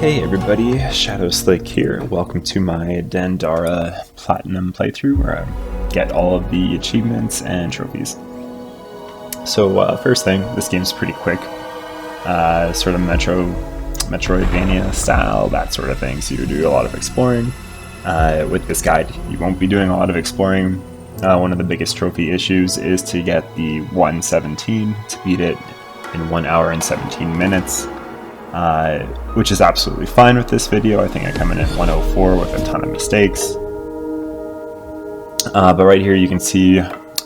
Hey everybody, Shadow Slick here. Welcome to my Dandara Platinum playthrough where I get all of the achievements and trophies. So first thing, this game's pretty quick. Sort of Metroidvania style, that sort of thing, so you do a lot of exploring. With this guide, you won't be doing a lot of exploring. One of the biggest trophy issues is to get the 117, to beat it in 1 hour and 17 minutes. Which is absolutely fine with this video. I think I come in at 104 with a ton of mistakes. But right here you can see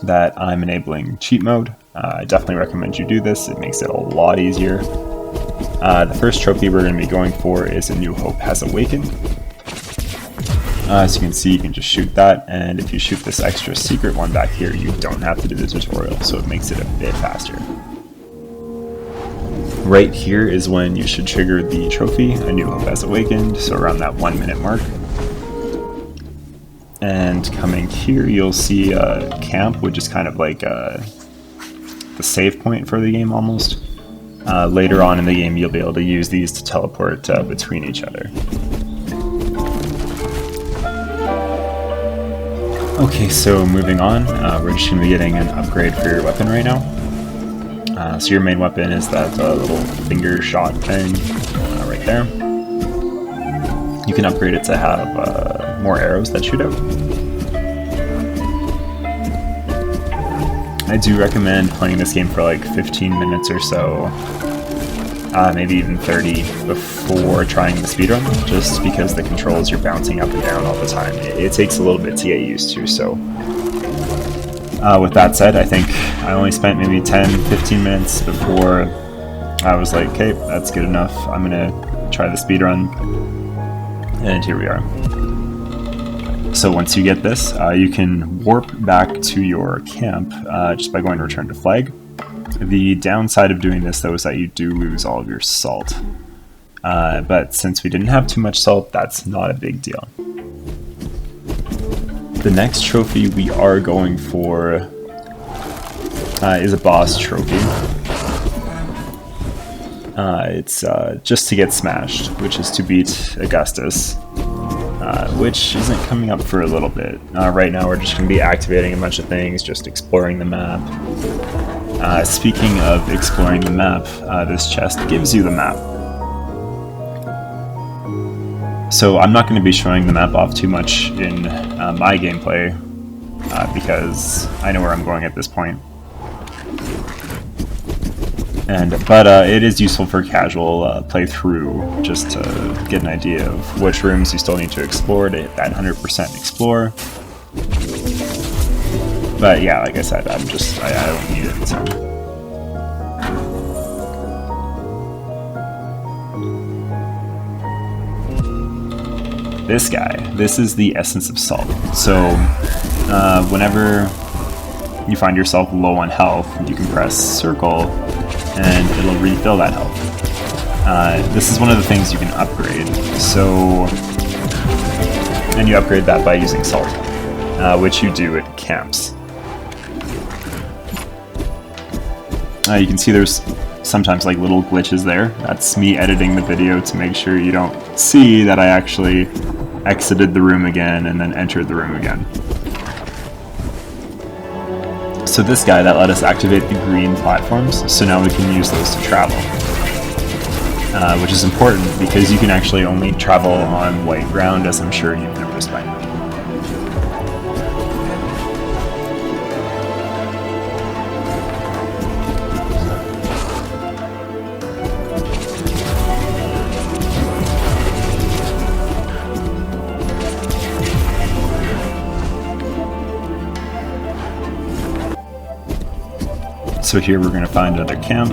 that I'm enabling cheat mode. I definitely recommend you do this. It makes it a lot easier. The first trophy we're going to be going for is A New Hope Has Awakened. As you can see, you can just shoot that, and if you shoot this extra secret one back here, you don't have to do the tutorial, so it makes it a bit faster. Right here is when you should trigger the trophy, A New Hope Has Awakened, so around that 1 minute mark. And coming here, you'll see a camp, which is kind of like the save point for the game almost. Later on in the game, you'll be able to use these to teleport between each other. Okay, so moving on, we're just going to be getting an upgrade for your weapon right now. So your main weapon is that little finger shot thing right there. You can upgrade it to have more arrows that shoot out. I do recommend playing this game for like 15 minutes or so, maybe even 30 before trying the speedrun, just because the controls you're bouncing up and down all the time. It takes a little bit to get used to, so. With that said, I think I only spent maybe 10-15 minutes before I was like, okay, that's good enough. I'm gonna try the speedrun. And here we are. So once you get this, you can warp back to your camp just by going to return to flag. The downside of doing this, though, is that you do lose all of your salt. But since we didn't have too much salt, that's not a big deal. The next trophy we are going for is a boss trophy. It's just to get smashed, which is to beat Augustus, which isn't coming up for a little bit. Right now we're just going to be activating a bunch of things, just exploring the map. Speaking of exploring the map, this chest gives you the map. So I'm not going to be showing the map off too much in my gameplay, because I know where I'm going at this point. But it is useful for casual playthrough, just to get an idea of which rooms you still need to explore to hit that 100% explore. But yeah, like I said, I don't need it, so. This guy, this is the essence of salt. So whenever you find yourself low on health, you can press circle and it'll refill that health. This is one of the things you can upgrade. And you upgrade that by using salt, which you do at camps. You can see there's sometimes like little glitches there. That's me editing the video to make sure you don't see that I actually exited the room again and then entered the room again. So this guy, that let us activate the green platforms, so now we can use those to travel. Which is important because you can actually only travel on white ground, as I'm sure you've noticed by now. So here we're going to find another camp,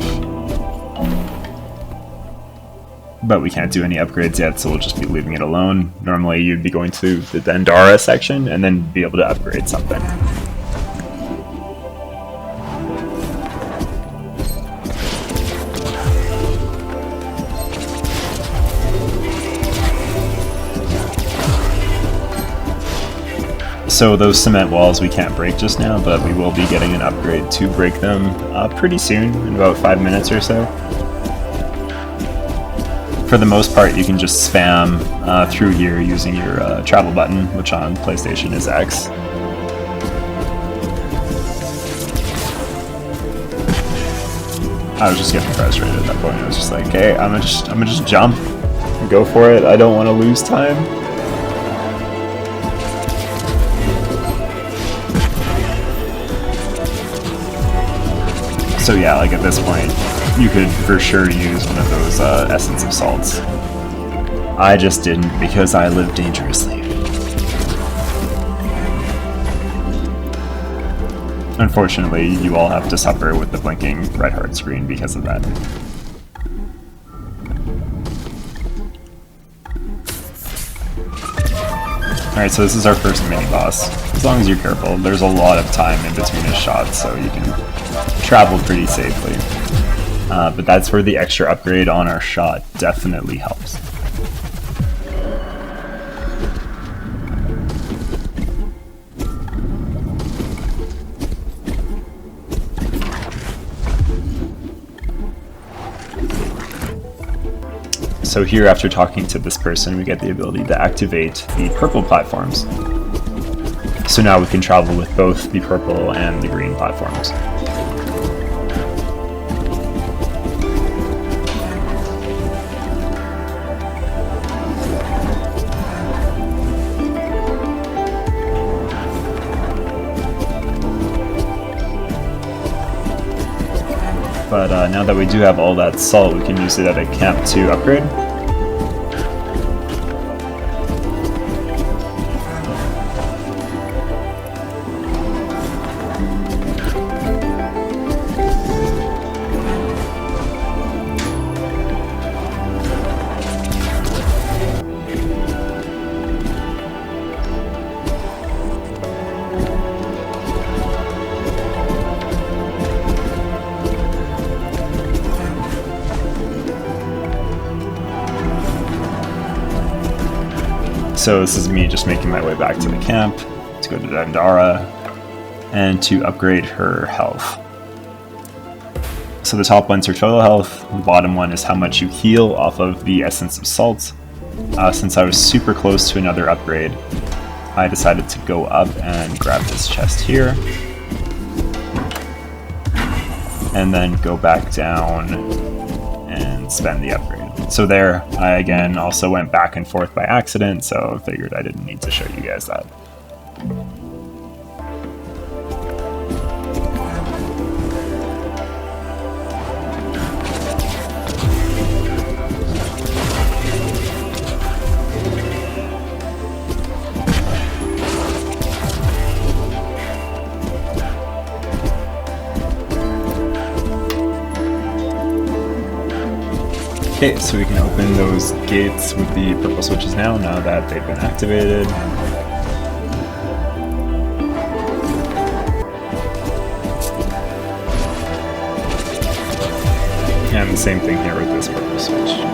but we can't do any upgrades yet, so we'll just be leaving it alone. Normally you'd be going to the Dandara section and then be able to upgrade something. So those cement walls we can't break just now, but we will be getting an upgrade to break them pretty soon, in about 5 minutes or so. For the most part, you can just spam through here using your travel button, which on PlayStation is X. I was just getting frustrated at that point. I was just like, hey, I'm gonna just jump and go for it. I don't want to lose time. So yeah, like at this point, you could for sure use one of those Essence of Salts. I just didn't because I live dangerously. Unfortunately, you all have to suffer with the blinking red heart screen because of that. Alright, so this is our first mini-boss. As long as you're careful, there's a lot of time in between his shots, so you can travel pretty safely. But that's where the extra upgrade on our shot definitely helps. So here, after talking to this person, we get the ability to activate the purple platforms. So now we can travel with both the purple and the green platforms. But now that we do have all that salt, we can use it at a camp to upgrade. So this is me just making my way back to the camp, to go to Dandara, and to upgrade her health. So the top one's her total health, the bottom one is how much you heal off of the Essence of Salt. Since I was super close to another upgrade, I decided to go up and grab this chest here, and then go back down and spend the upgrade. So there, I again also went back and forth by accident, so I figured I didn't need to show you guys that. Okay, so we can open those gates with the purple switches now that they've been activated. And the same thing here with this purple switch.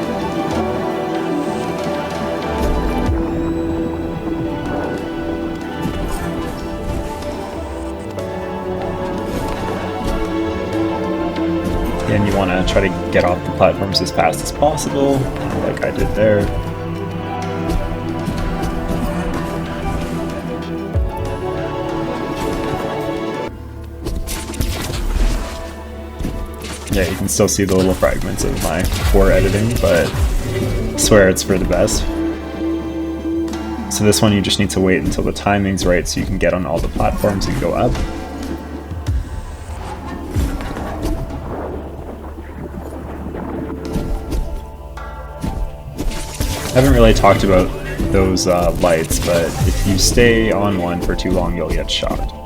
And you want to try to get off the platforms as fast as possible, like I did there. Yeah, you can still see the little fragments of my poor editing, but I swear it's for the best. So this one you just need to wait until the timing's right so you can get on all the platforms and go up. I haven't really talked about those lights, but if you stay on one for too long, you'll get shot.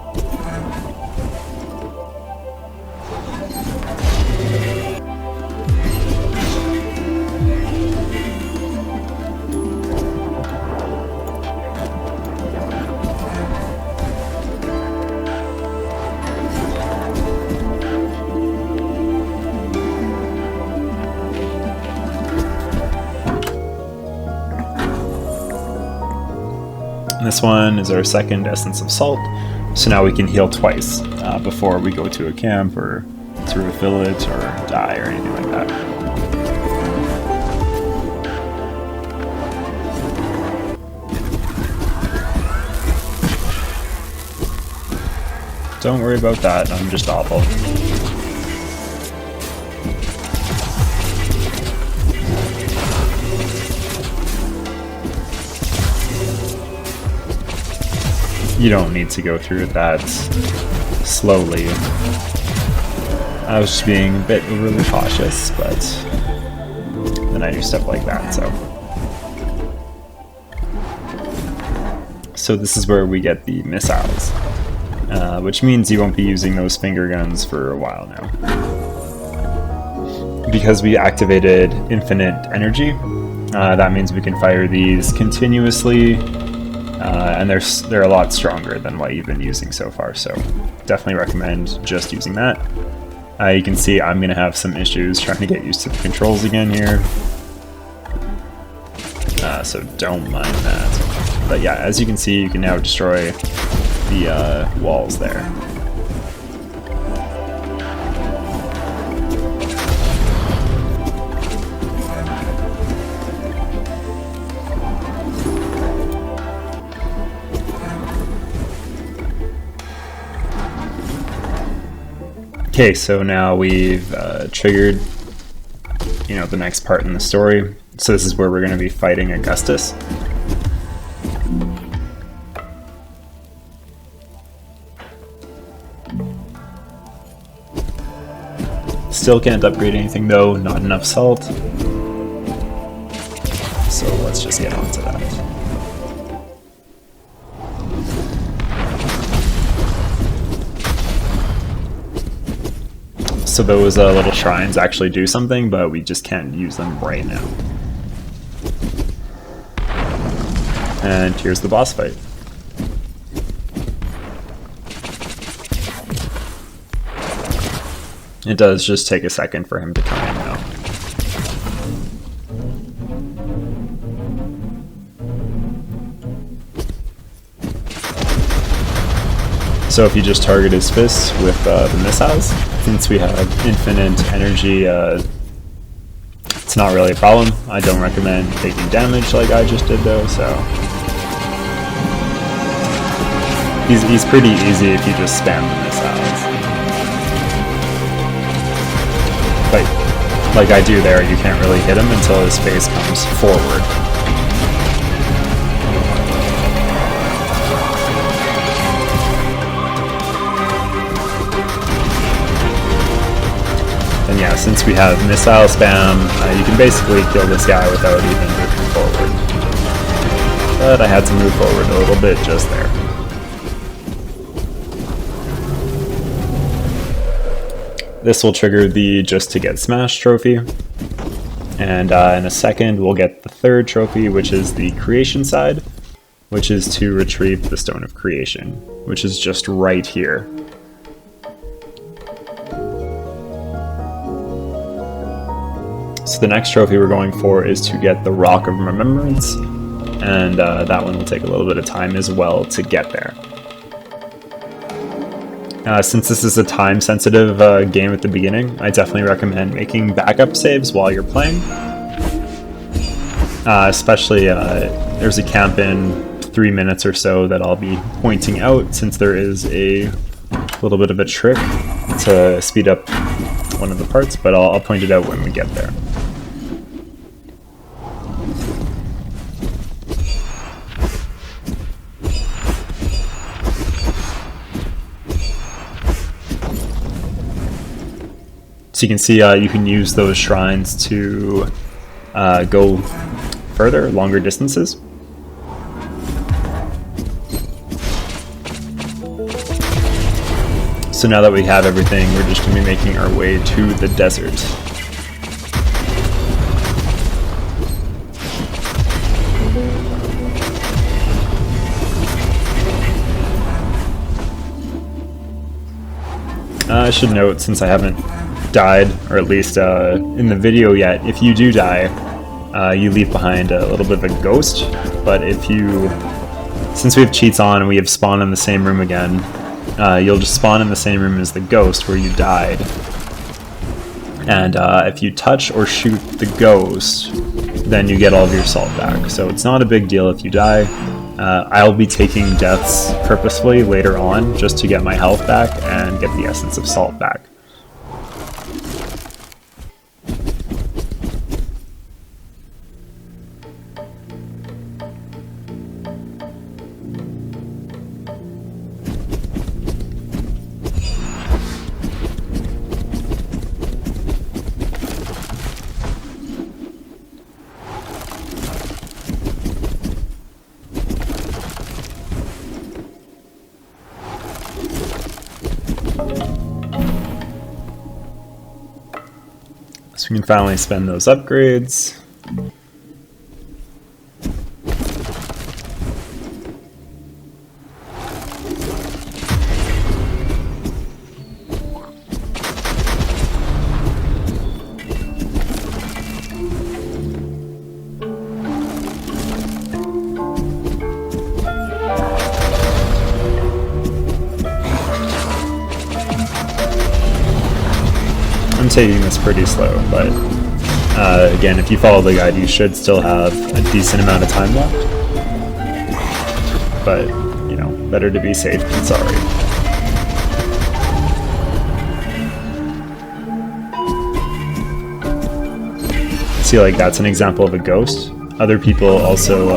This one is our second Essence of Salt, so now we can heal twice before we go to a camp or to refill it or die or anything like that. Don't worry about that, I'm just awful. You don't need to go through that slowly. I was just being a bit overly cautious, but then I do stuff like that, so. So this is where we get the missiles, which means you won't be using those finger guns for a while now. Because we activated infinite energy, that means we can fire these continuously, and they're a lot stronger than what you've been using so far, so definitely recommend just using that. You can see I'm going to have some issues trying to get used to the controls again here, so don't mind that. But yeah, as you can see, you can now destroy the walls there. Okay, so now we've triggered, the next part in the story. So this is where we're going to be fighting Augustus. Still can't upgrade anything though, not enough salt. So let's just get on to that. So those little shrines actually do something, but we just can't use them right now. And here's the boss fight. It does just take a second for him to come in now. So if you just target his fists with the missiles, since we have infinite energy, it's not really a problem. I don't recommend taking damage like I just did though, so. He's pretty easy if you just spam the missiles. But like I do there, you can't really hit him until his face comes forward. And yeah, since we have missile spam, you can basically kill this guy without even moving forward. But I had to move forward a little bit just there. This will trigger the Just to Get Smashed trophy. And in a second, we'll get the third trophy, which is the creation side, which is to retrieve the Stone of Creation, which is just right here. So the next trophy we're going for is to get the Rock of Remembrance, and that one will take a little bit of time as well to get there. Since this is a time-sensitive game at the beginning, I definitely recommend making backup saves while you're playing. Especially, there's a camp in 3 minutes or so that I'll be pointing out, since there is a little bit of a trick to speed up one of the parts, but I'll point it out when we get there. So you can see you can use those shrines to go further, longer distances. So now that we have everything, we're just going to be making our way to the desert. I should note, since I haven't died, or at least in the video yet, if you do die, you leave behind a little bit of a ghost, but if you, since we have cheats on and we have spawned in the same room again, you'll just spawn in the same room as the ghost where you died, and if you touch or shoot the ghost, then you get all of your salt back. So it's not a big deal if you die, I'll be taking deaths purposefully later on just to get my health back and get the essence of salt back. So we can finally spend those upgrades. I'm taking this pretty slow, but again, if you follow the guide, you should still have a decent amount of time left. But, you know, better to be safe than sorry. See, like, that's an example of a ghost. Other people also,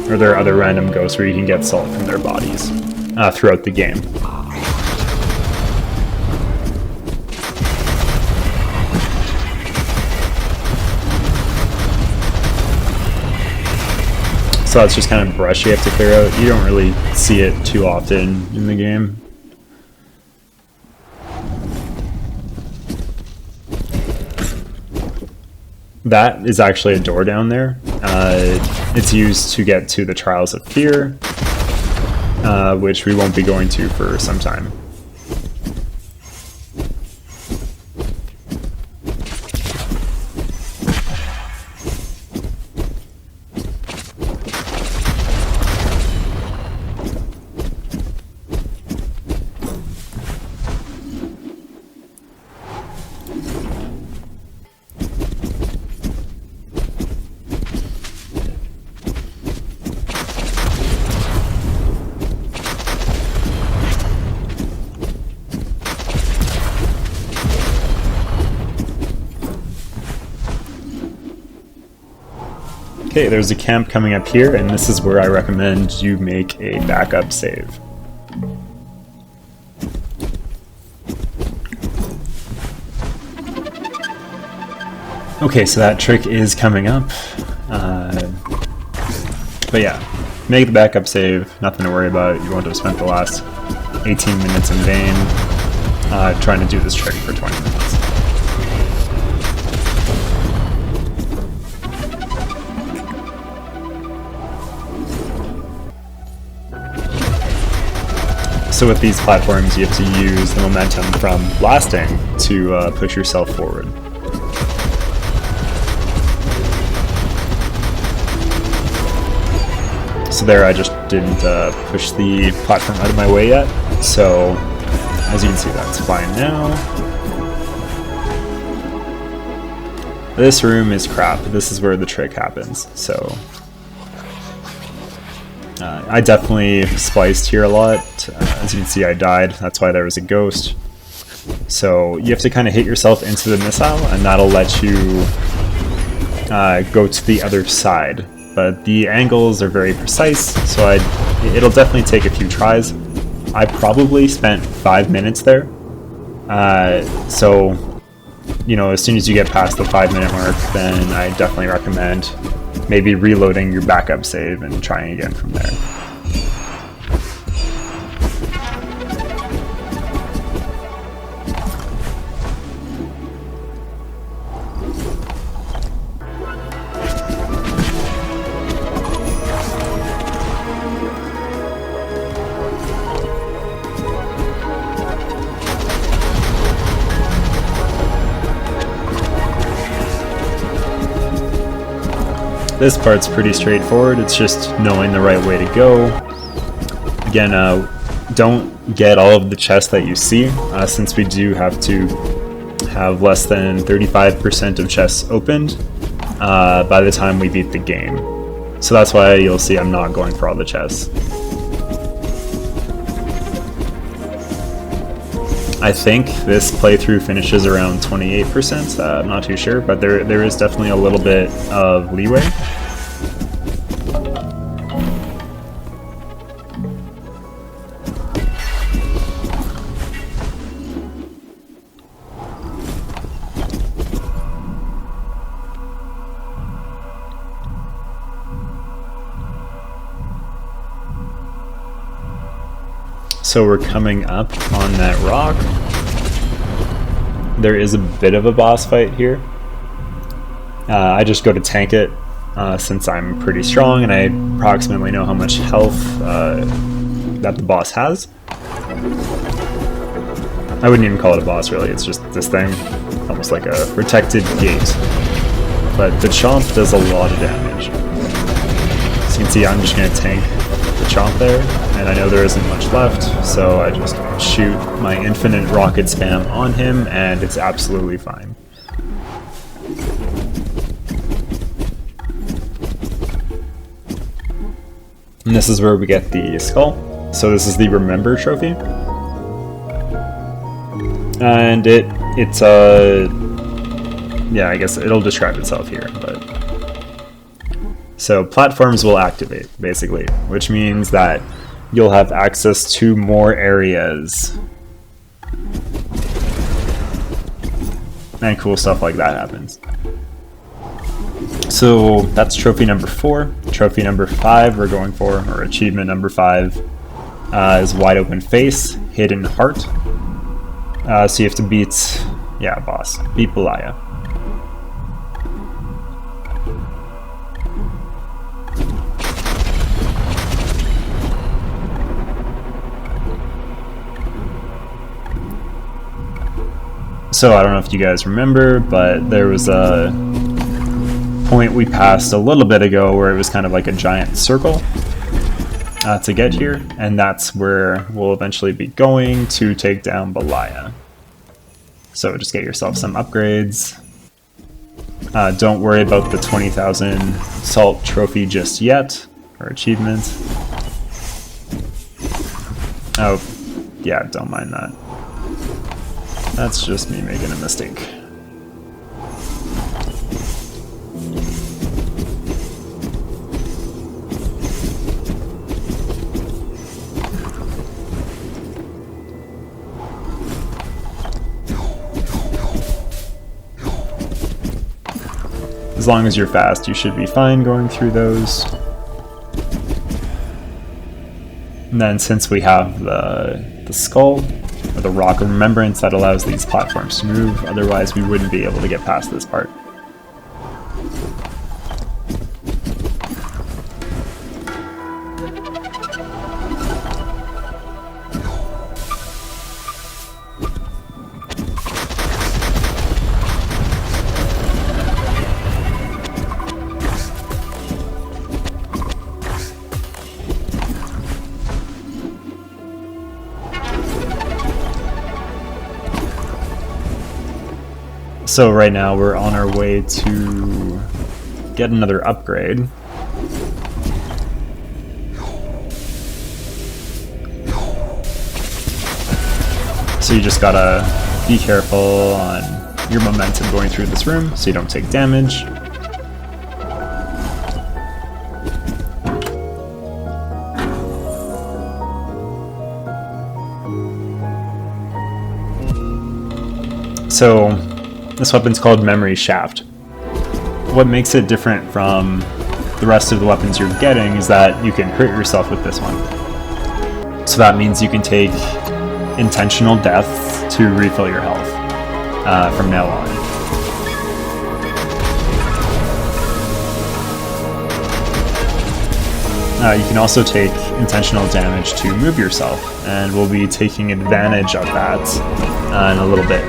or there are other random ghosts where you can get salt from their bodies throughout the game. So it's just kind of brush you have to clear out. You don't really see it too often in the game. That is actually a door down there. It's used to get to the Trials of Fear, which we won't be going to for some time. Okay, there's a camp coming up here, and this is where I recommend you make a backup save. Okay, so that trick is coming up. But yeah, make the backup save, nothing to worry about. You won't have spent the last 18 minutes in vain trying to do this trick for 20 minutes. So with these platforms, you have to use the momentum from blasting to push yourself forward. So there, I just didn't push the platform out of my way yet. So as you can see, that's fine now. This room is crap. This is where the trick happens. So I definitely spliced here a lot. As you can see, I died. That's why there was a ghost. So you have to kind of hit yourself into the missile, and that'll let you go to the other side. But the angles are very precise, so it'll definitely take a few tries. I probably spent 5 minutes there. So, you know, as soon as you get past the 5-minute mark, then I definitely recommend maybe reloading your backup save and trying again from there. This part's pretty straightforward, it's just knowing the right way to go. Again, don't get all of the chests that you see, since we do have to have less than 35% of chests opened by the time we beat the game. So that's why you'll see I'm not going for all the chests. I think this playthrough finishes around 28%, I'm not too sure, but there is definitely a little bit of leeway. So we're coming up on that rock. There is a bit of a boss fight here. I just go to tank it since I'm pretty strong and I approximately know how much health that the boss has. I wouldn't even call it a boss really, it's just this thing, almost like a protected gate. But the chomp does a lot of damage. As you can see, I'm just going to tank the chomp there, and I know there isn't much left, so I just shoot my infinite rocket spam on him, and it's absolutely fine. And this is where we get the skull. So this is the Remember trophy. And it's yeah, I guess it'll describe itself here, but so platforms will activate, basically, which means that you'll have access to more areas. And cool stuff like that happens. So that's trophy number 4. Trophy number 5 we're going for, or achievement number 5, is Wide Open Face, Hidden Heart. So you have to beat, yeah, boss, beat Belaya. So I don't know if you guys remember, but there was a point we passed a little bit ago where it was kind of like a giant circle to get here, and that's where we'll eventually be going to take down Belaya. So just get yourself some upgrades. Don't worry about the 20,000 salt trophy just yet, or achievement. Oh, yeah, don't mind that. That's just me making a mistake. As long as you're fast, you should be fine going through those. And then since we have the skull, or the rock of remembrance, that allows these platforms to move, otherwise we wouldn't be able to get past this part. So right now we're on our way to get another upgrade. So you just gotta be careful on your momentum going through this room so you don't take damage. So this weapon's called Memory Shaft. What makes it different from the rest of the weapons you're getting is that you can hurt yourself with this one. So that means you can take intentional deaths to refill your health from now on. You can also take intentional damage to move yourself, and we'll be taking advantage of that in a little bit.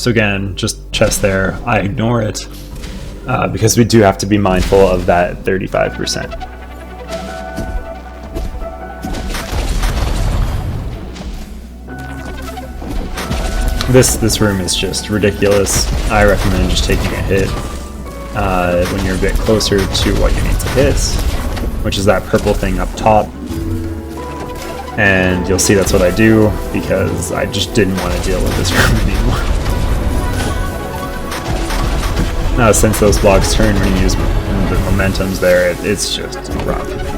So again, just chest there. I ignore it because we do have to be mindful of that 35%. This room is just ridiculous. I recommend just taking a hit when you're a bit closer to what you need to hit, which is that purple thing up top. And you'll see that's what I do because I just didn't want to deal with this room anymore. Now, since those blocks turn when you use the momentum's there, it's just rough.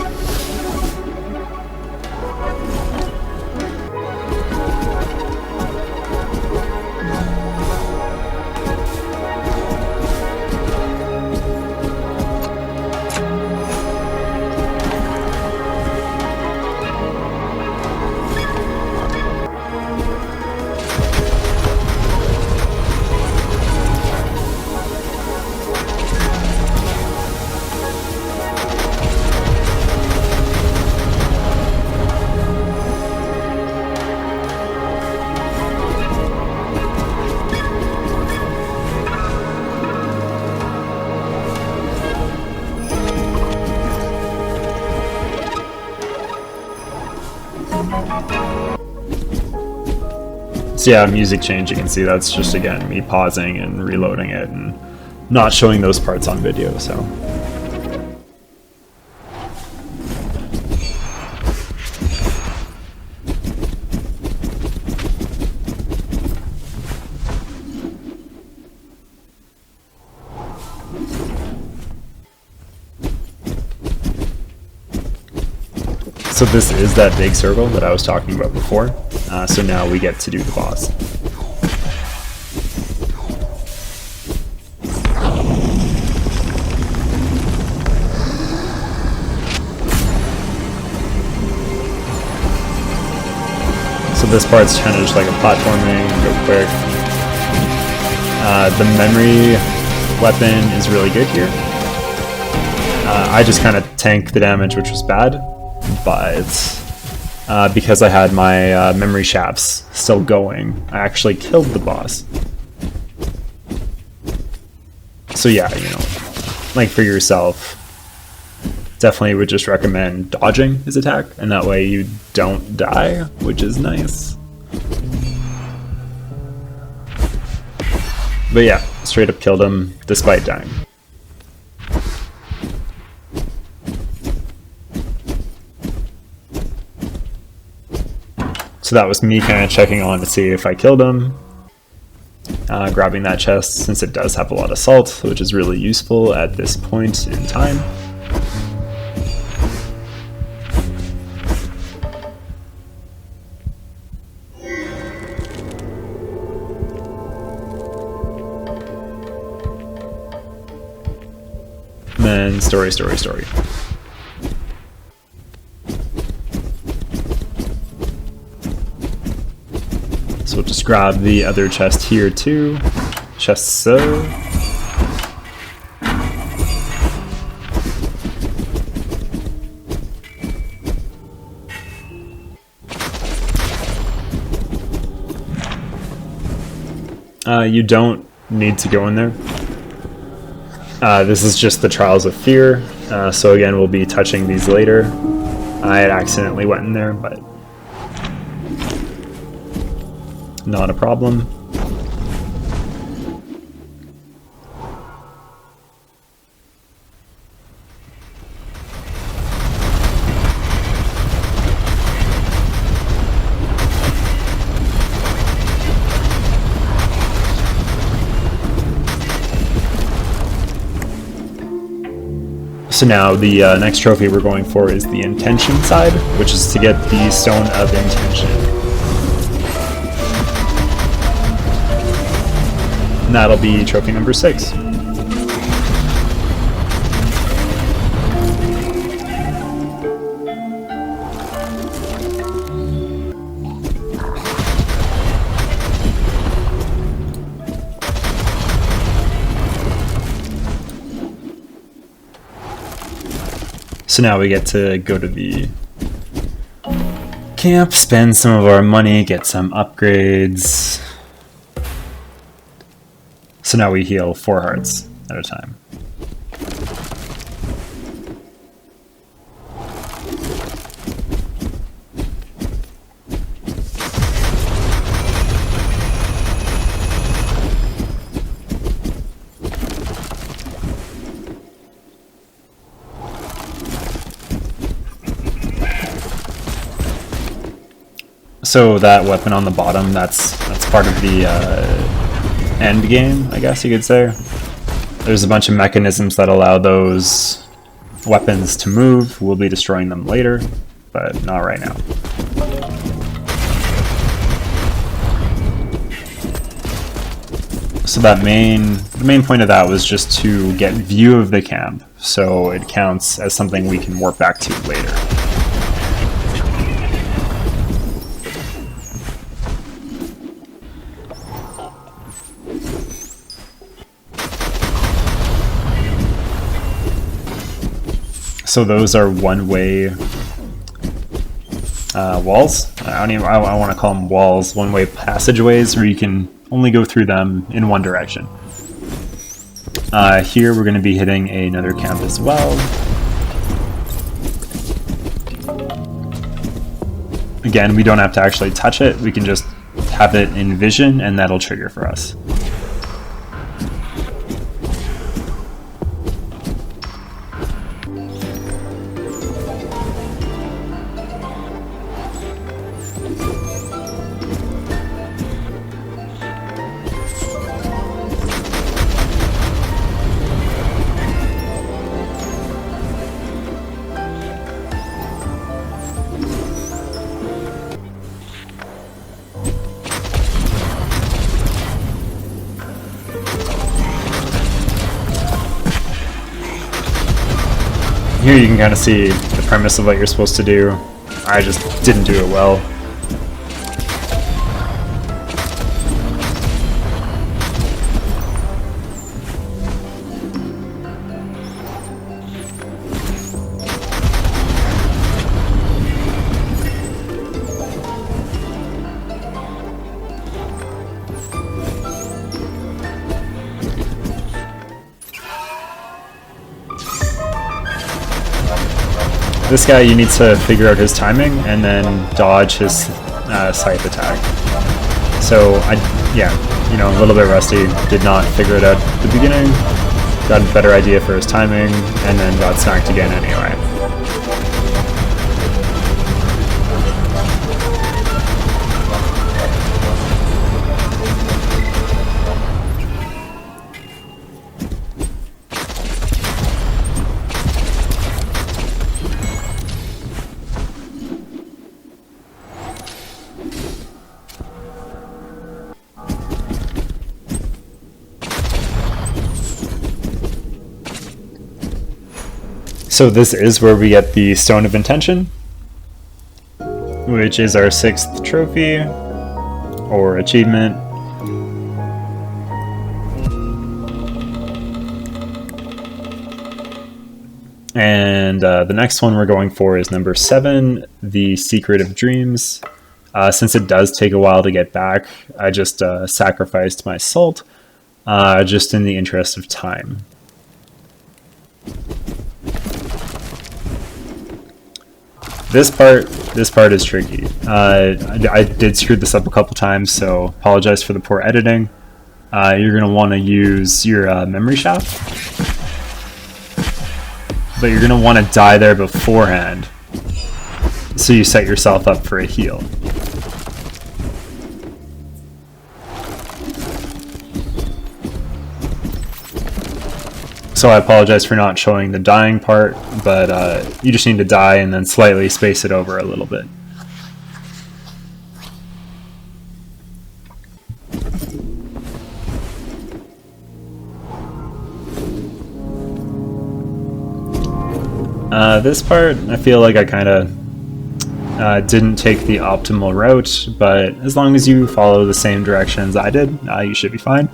So yeah, music change, you can see that's just, again, me pausing and reloading it and not showing those parts on video, so. So this is that big circle that I was talking about before. So now we get to do the boss. So this part's kind of just like a platforming, go quick. The memory weapon is really good here. I just kind of tanked the damage, which was bad. But because I had my memory shafts still going, I actually killed the boss. So yeah, you know, like for yourself, definitely would just recommend dodging his attack, and that way you don't die, which is nice. But yeah, straight up killed him despite dying. So that was me kind of checking on to see if I killed him. Grabbing that chest since it does have a lot of salt, which is really useful at this point in time. And then story. So we'll just grab the other chest here too. Just so. You don't need to go in there. This is just the Trials of Fear. So again, we'll be touching these later. I had accidentally went in there, but not a problem. So now the next trophy we're going for is the intention side, which is to get the Stone of Intention. And that'll be trophy number 6. So now we get to go to the camp, spend some of our money, get some upgrades. So now we heal 4 hearts at a time. So that weapon on the bottom, that's part of the end game, I guess you could say. There's a bunch of mechanisms that allow those weapons to move. We'll be destroying them later, but not right now. So the main point of that was just to get view of the camp, so it counts as something we can warp back to later. So those are one-way walls. I want to call them walls, one-way passageways where you can only go through them in one direction. Here we're going to be hitting another camp as well. Again, we don't have to actually touch it. We can just have it in vision and that'll trigger for us. Here you can kind of see the premise of what you're supposed to do. I just didn't do it well. This guy, you need to figure out his timing and then dodge his scythe attack. So, a little bit rusty, did not figure it out at the beginning, got a better idea for his timing, and then got snacked again anyway. So this is where we get the Stone of Intention, which is our 6th trophy, or achievement. And the next one we're going for is number 7, the Secret of Dreams. Since it does take a while to get back, I just sacrificed my salt, just in the interest of time. This part is tricky. I did screw this up a couple times, so apologize for the poor editing. You're going to want to use your memory shaft, but you're going to want to die there beforehand, so you set yourself up for a heal. So I apologize for not showing the dying part, but you just need to die and then slightly space it over a little bit. This part, I feel like I kind of didn't take the optimal route, but as long as you follow the same directions I did, you should be fine.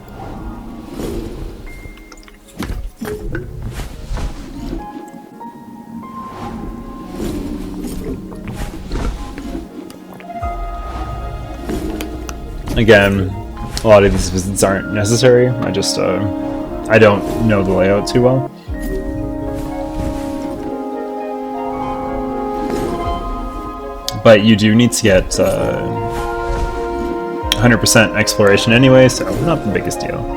Again, a lot of these visits aren't necessary. I just, I don't know the layout too well. But you do need to get 100% exploration anyway, so not the biggest deal.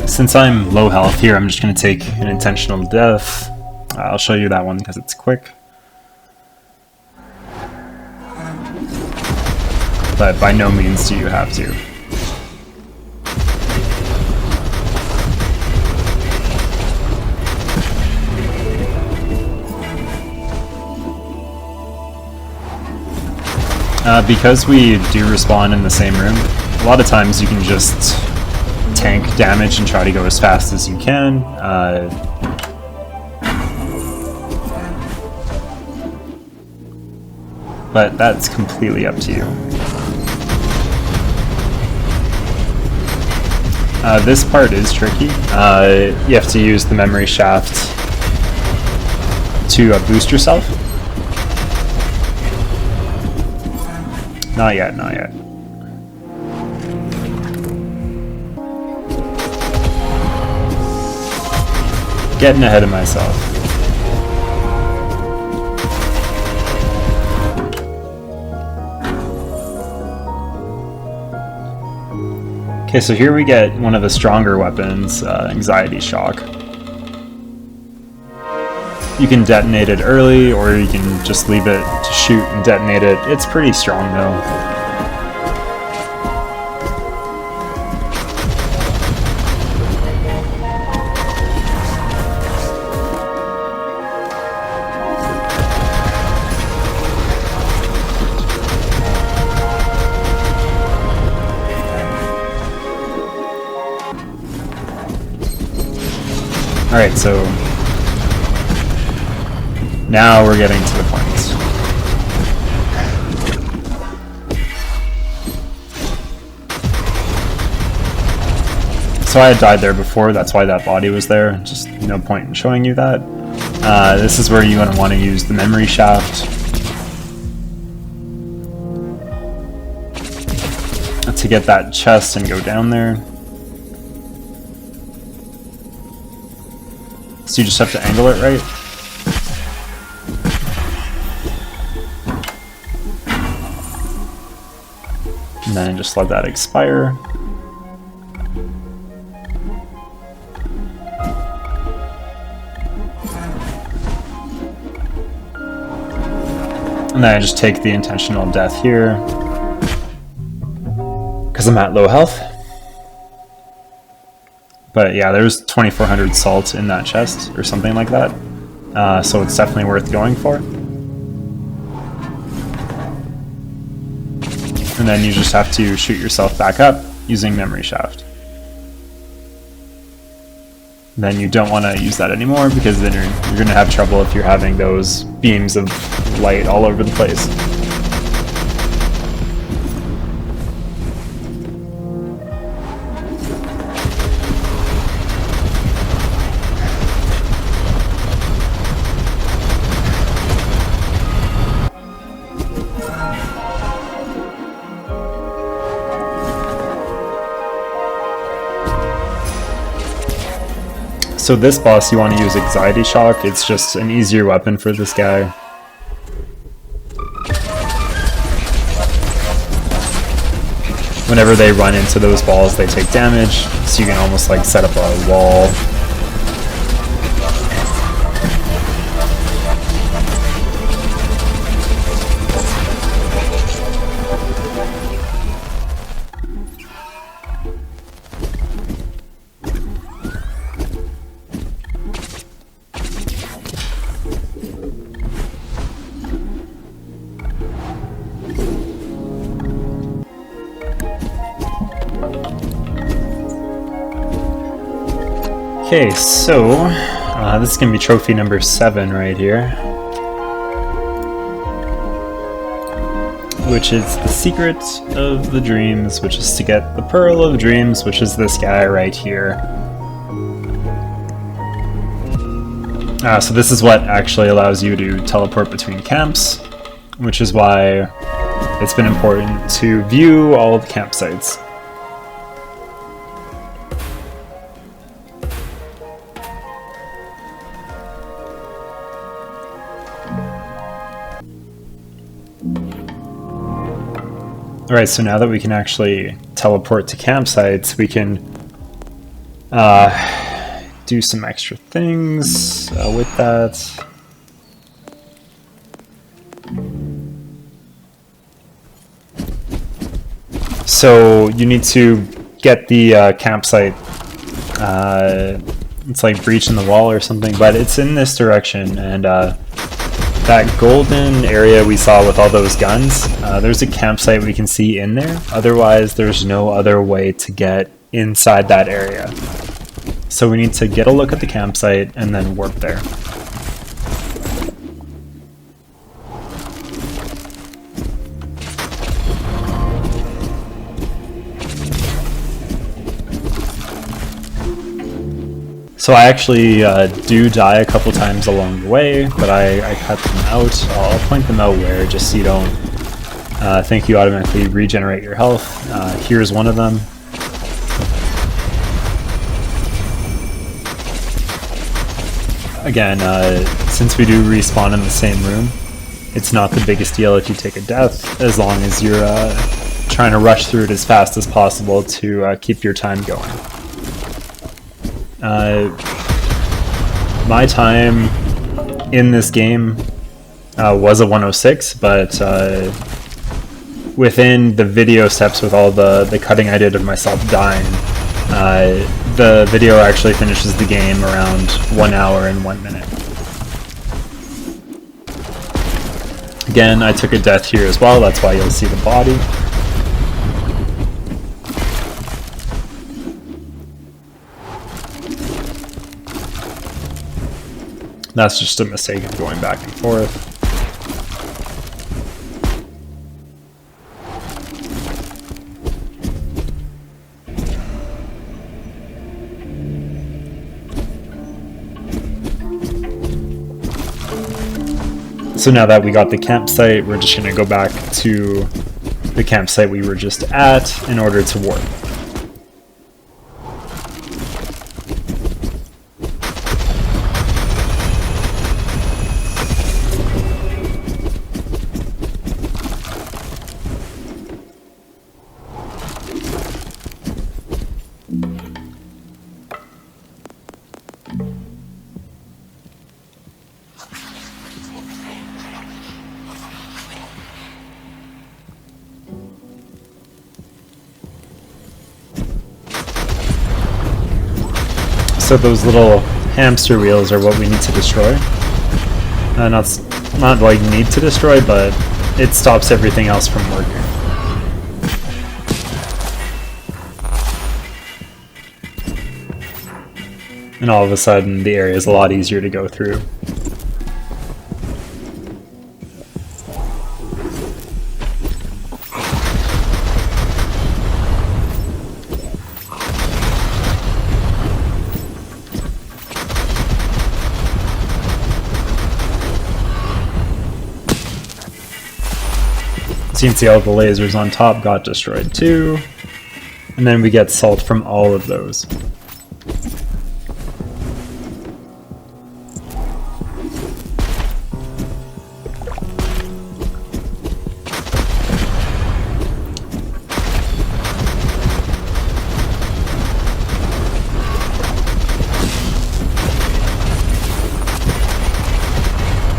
Since I'm low health here, I'm just going to take an intentional death. I'll show you that one because it's quick. But by no means do you have to. Because we do respawn in the same room, a lot of times you can just tank damage and try to go as fast as you can. But that's completely up to you. This part is tricky. You have to use the memory shaft to boost yourself. Not yet, not yet. Getting ahead of myself. Okay, so here we get one of the stronger weapons, anxiety shock. You can detonate it early, or you can just leave it to shoot and detonate it. It's pretty strong though. Alright, so now we're getting to the point. So I had died there before, that's why that body was there. Just no point in showing you that. This is where you're going to want to use the memory shaft to get that chest and go down there. So you just have to angle it right. And then just let that expire. And then I just take the intentional death here, because I'm at low health. But yeah, there's 2400 salt in that chest, or something like that. So it's definitely worth going for. And then you just have to shoot yourself back up using memory shaft. Then you don't want to use that anymore, because then you're going to have trouble if you're having those beams of light all over the place. So this boss, you want to use Anxiety Shock. It's just an easier weapon for this guy. Whenever they run into those balls, they take damage, so you can almost like set up a wall. Okay, so this is going to be trophy number 7 right here, which is the secret of the dreams, which is to get the Pearl of Dreams, which is this guy right here. So this is what actually allows you to teleport between camps, which is why it's been important to view all of the campsites. Alright, so now that we can actually teleport to campsites, we can do some extra things with that. So you need to get the campsite, it's like breaching the wall or something, but it's in this direction, and that golden area we saw with all those guns, there's a campsite we can see in there. Otherwise, there's no other way to get inside that area. So we need to get a look at the campsite and then warp there. So I actually do die a couple times along the way, but I cut them out. I'll point them out where, just so you don't think you automatically regenerate your health. Here's one of them. Again, since we do respawn in the same room, it's not the biggest deal if you take a death, as long as you're trying to rush through it as fast as possible to keep your time going. My time in this game was a 106, but within the video steps with all the cutting I did of myself dying, the video actually finishes the game around 1 hour and 1 minute. Again, I took a death here as well, that's why you'll see the body. That's just a mistake of going back and forth. So now that we got the campsite, we're just going to go back to the campsite we were just at in order to warp. So those little hamster wheels are what we need to destroy. Not like need to destroy, but it stops everything else from working. And all of a sudden the area is a lot easier to go through. So you can see all the lasers on top got destroyed too, and then we get salt from all of those.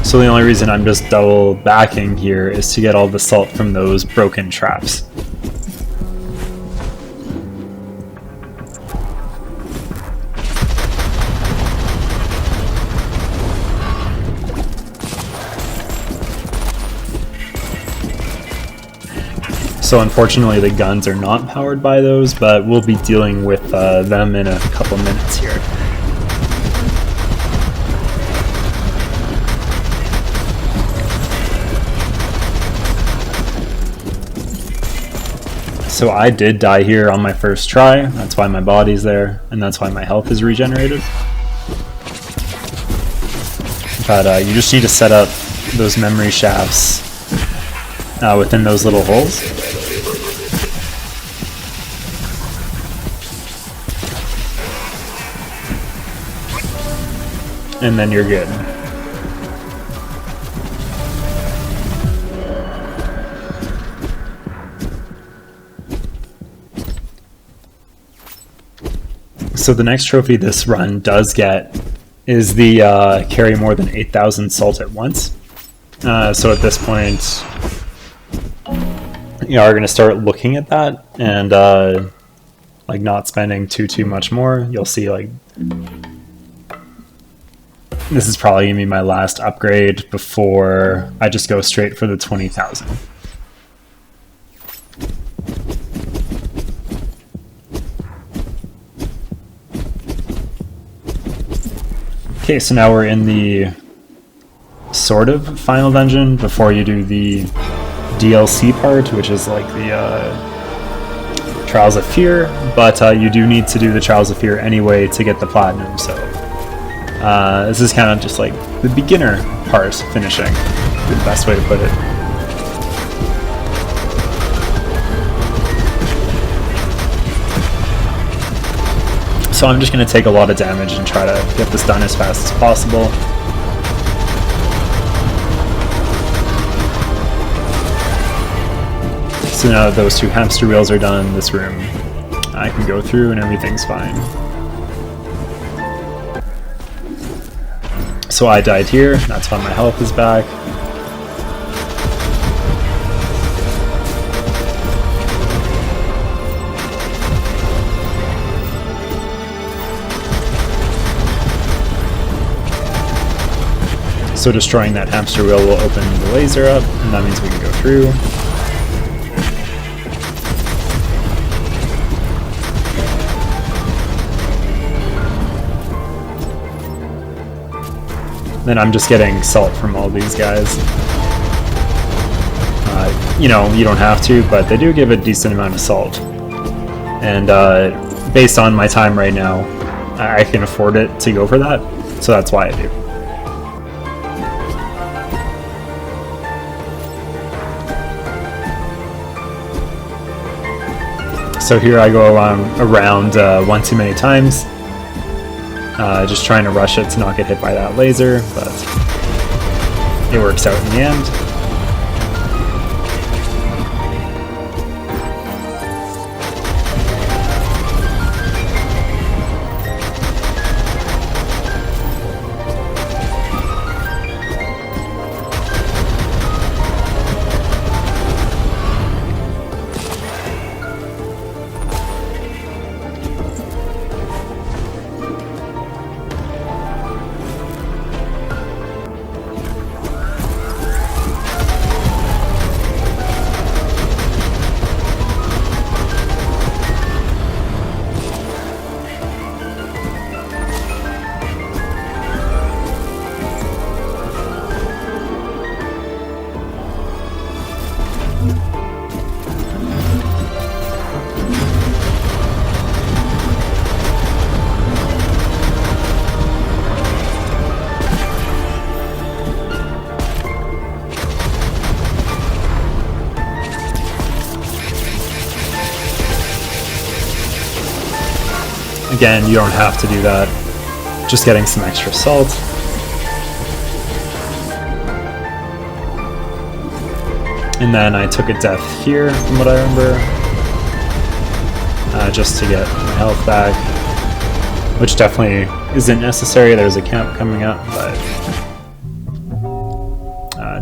So the only reason I'm just double backing here is to get all the salt from those broken traps. So unfortunately the guns are not powered by those, but we'll be dealing with them in a couple minutes here. So I did die here on my first try, that's why my body's there, and that's why my health is regenerated. But you just need to set up those memory shafts within those little holes. And then you're good. So the next trophy this run does get is the carry more than 8,000 salt at once. So at this point, you are going to start looking at that and like not spending too much more. You'll see like this is probably going to be my last upgrade before I just go straight for the 20,000. Okay, so now we're in the sort of final dungeon before you do the DLC part, which is like the Trials of Fear, but you do need to do the Trials of Fear anyway to get the platinum, so this is kind of just like the beginner part finishing, the best way to put it. So I'm just going to take a lot of damage and try to get this done as fast as possible. So now that those 2 hamster wheels are done, this room I can go through and everything's fine. So I died here, that's why my health is back. So destroying that hamster wheel will open the laser up, and that means we can go through. Then I'm just getting salt from all these guys. You know, you don't have to, but they do give a decent amount of salt. And based on my time right now, I can afford it to go for that, so that's why I do. So here I go around one too many times, just trying to rush it to not get hit by that laser, but it works out in the end. Again, you don't have to do that, just getting some extra salt. And then I took a death here, from what I remember, just to get my health back, which definitely isn't necessary. There's a camp coming up, but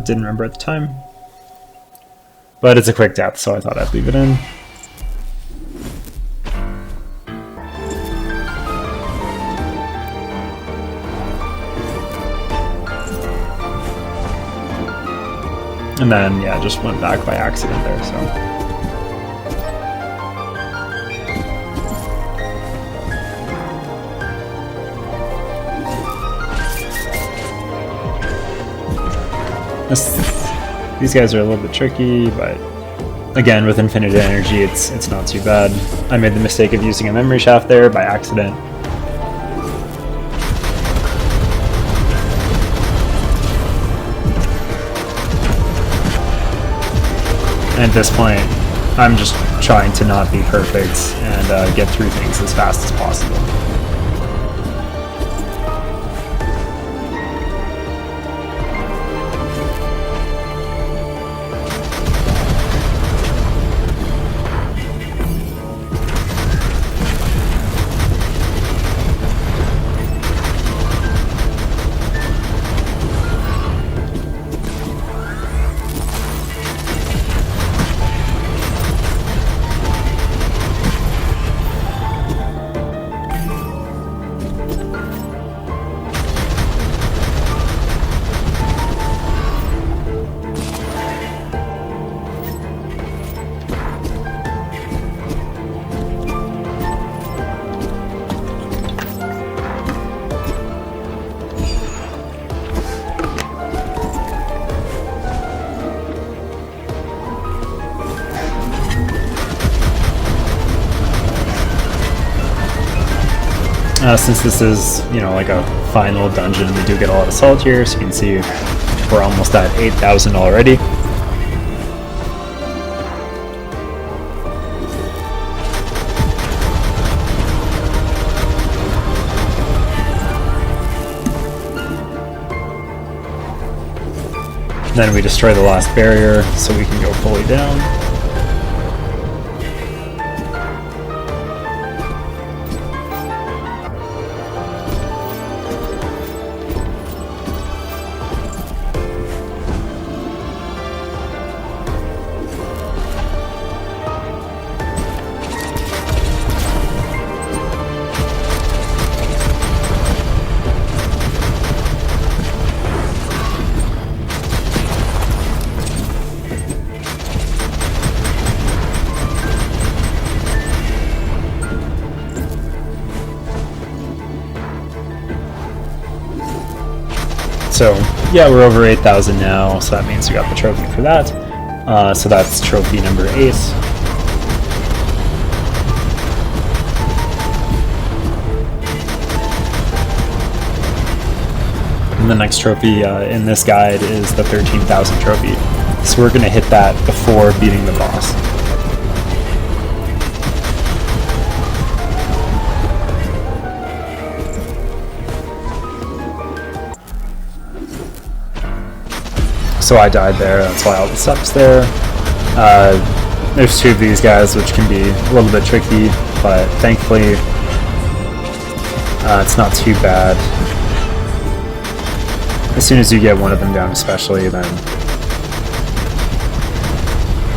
didn't remember at the time. But it's a quick death, so I thought I'd leave it in. And then, yeah, just went back by accident there, so. These guys are a little bit tricky, but again, with infinite energy, it's not too bad. I made the mistake of using a memory shaft there by accident. And at this point, I'm just trying to not be perfect and get through things as fast as possible. Since this is, you know, like a final dungeon, we do get a lot of salt here, so you can see we're almost at 8,000 already. Then we destroy the last barrier, so we can go fully down. So yeah, we're over 8,000 now, so that means we got the trophy for that. So that's trophy number 8. And the next trophy in this guide is the 13,000 trophy. So we're going to hit that before beating the boss. So I died there, that's why all the stuff's there. There's 2 of these guys, which can be a little bit tricky, but thankfully it's not too bad. As soon as you get one of them down especially, then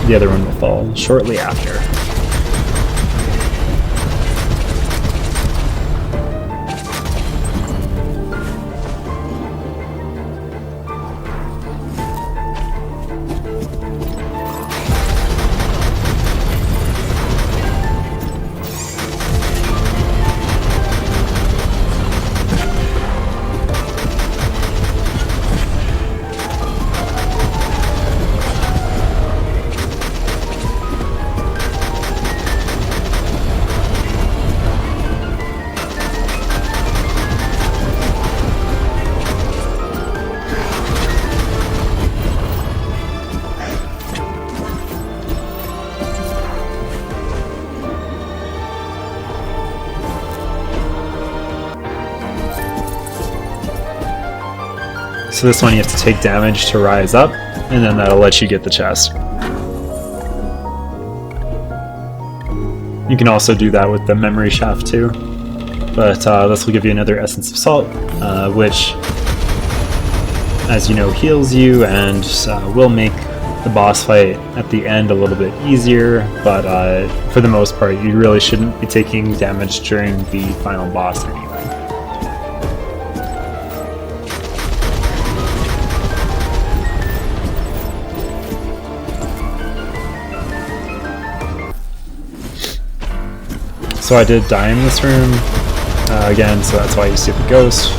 the other one will fall shortly after. So this one you have to take damage to rise up, and then that'll let you get the chest. You can also do that with the memory shaft too, but this will give you another essence of salt, which, as you know, heals you and will make the boss fight at the end a little bit easier, but for the most part you really shouldn't be taking damage during the final boss anyway. So I did die in this room, again, so that's why you see the ghost.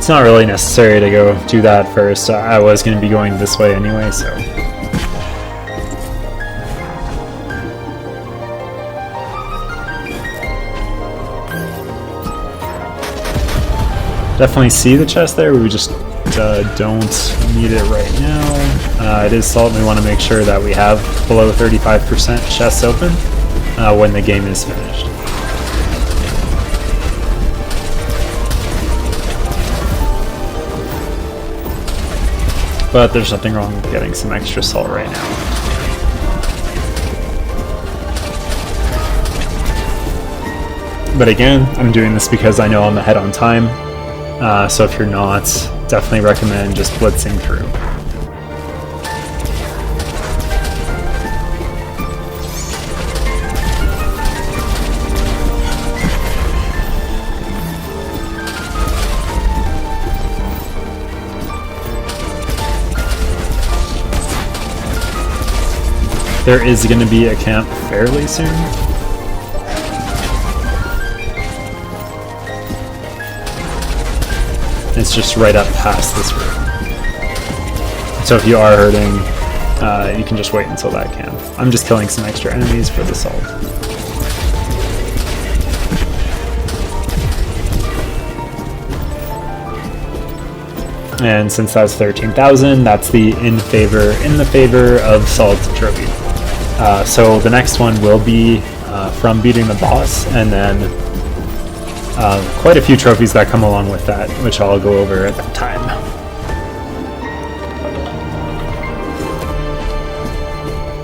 it's not really necessary to go do that first. I was going to be going this way anyway, so... Definitely see the chest there, we just don't need it right now. It is salt, and we want to make sure that we have below 35% chests open when the game is finished. But there's nothing wrong with getting some extra salt right now. But again, I'm doing this because I know I'm ahead on time. So if you're not, definitely recommend just blitzing through. There is going to be a camp fairly soon. It's just right up past this room. So if you are hurting, you can just wait until that camp. I'm just killing some extra enemies for the salt. And since that's 13,000, that's the in the favor of salt trophy. So the next one will be from beating the boss, and then quite a few trophies that come along with that, which I'll go over at that time.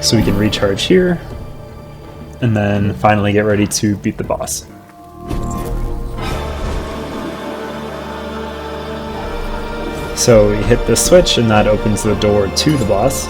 So we can recharge here, and then finally get ready to beat the boss. So we hit this switch, and that opens the door to the boss.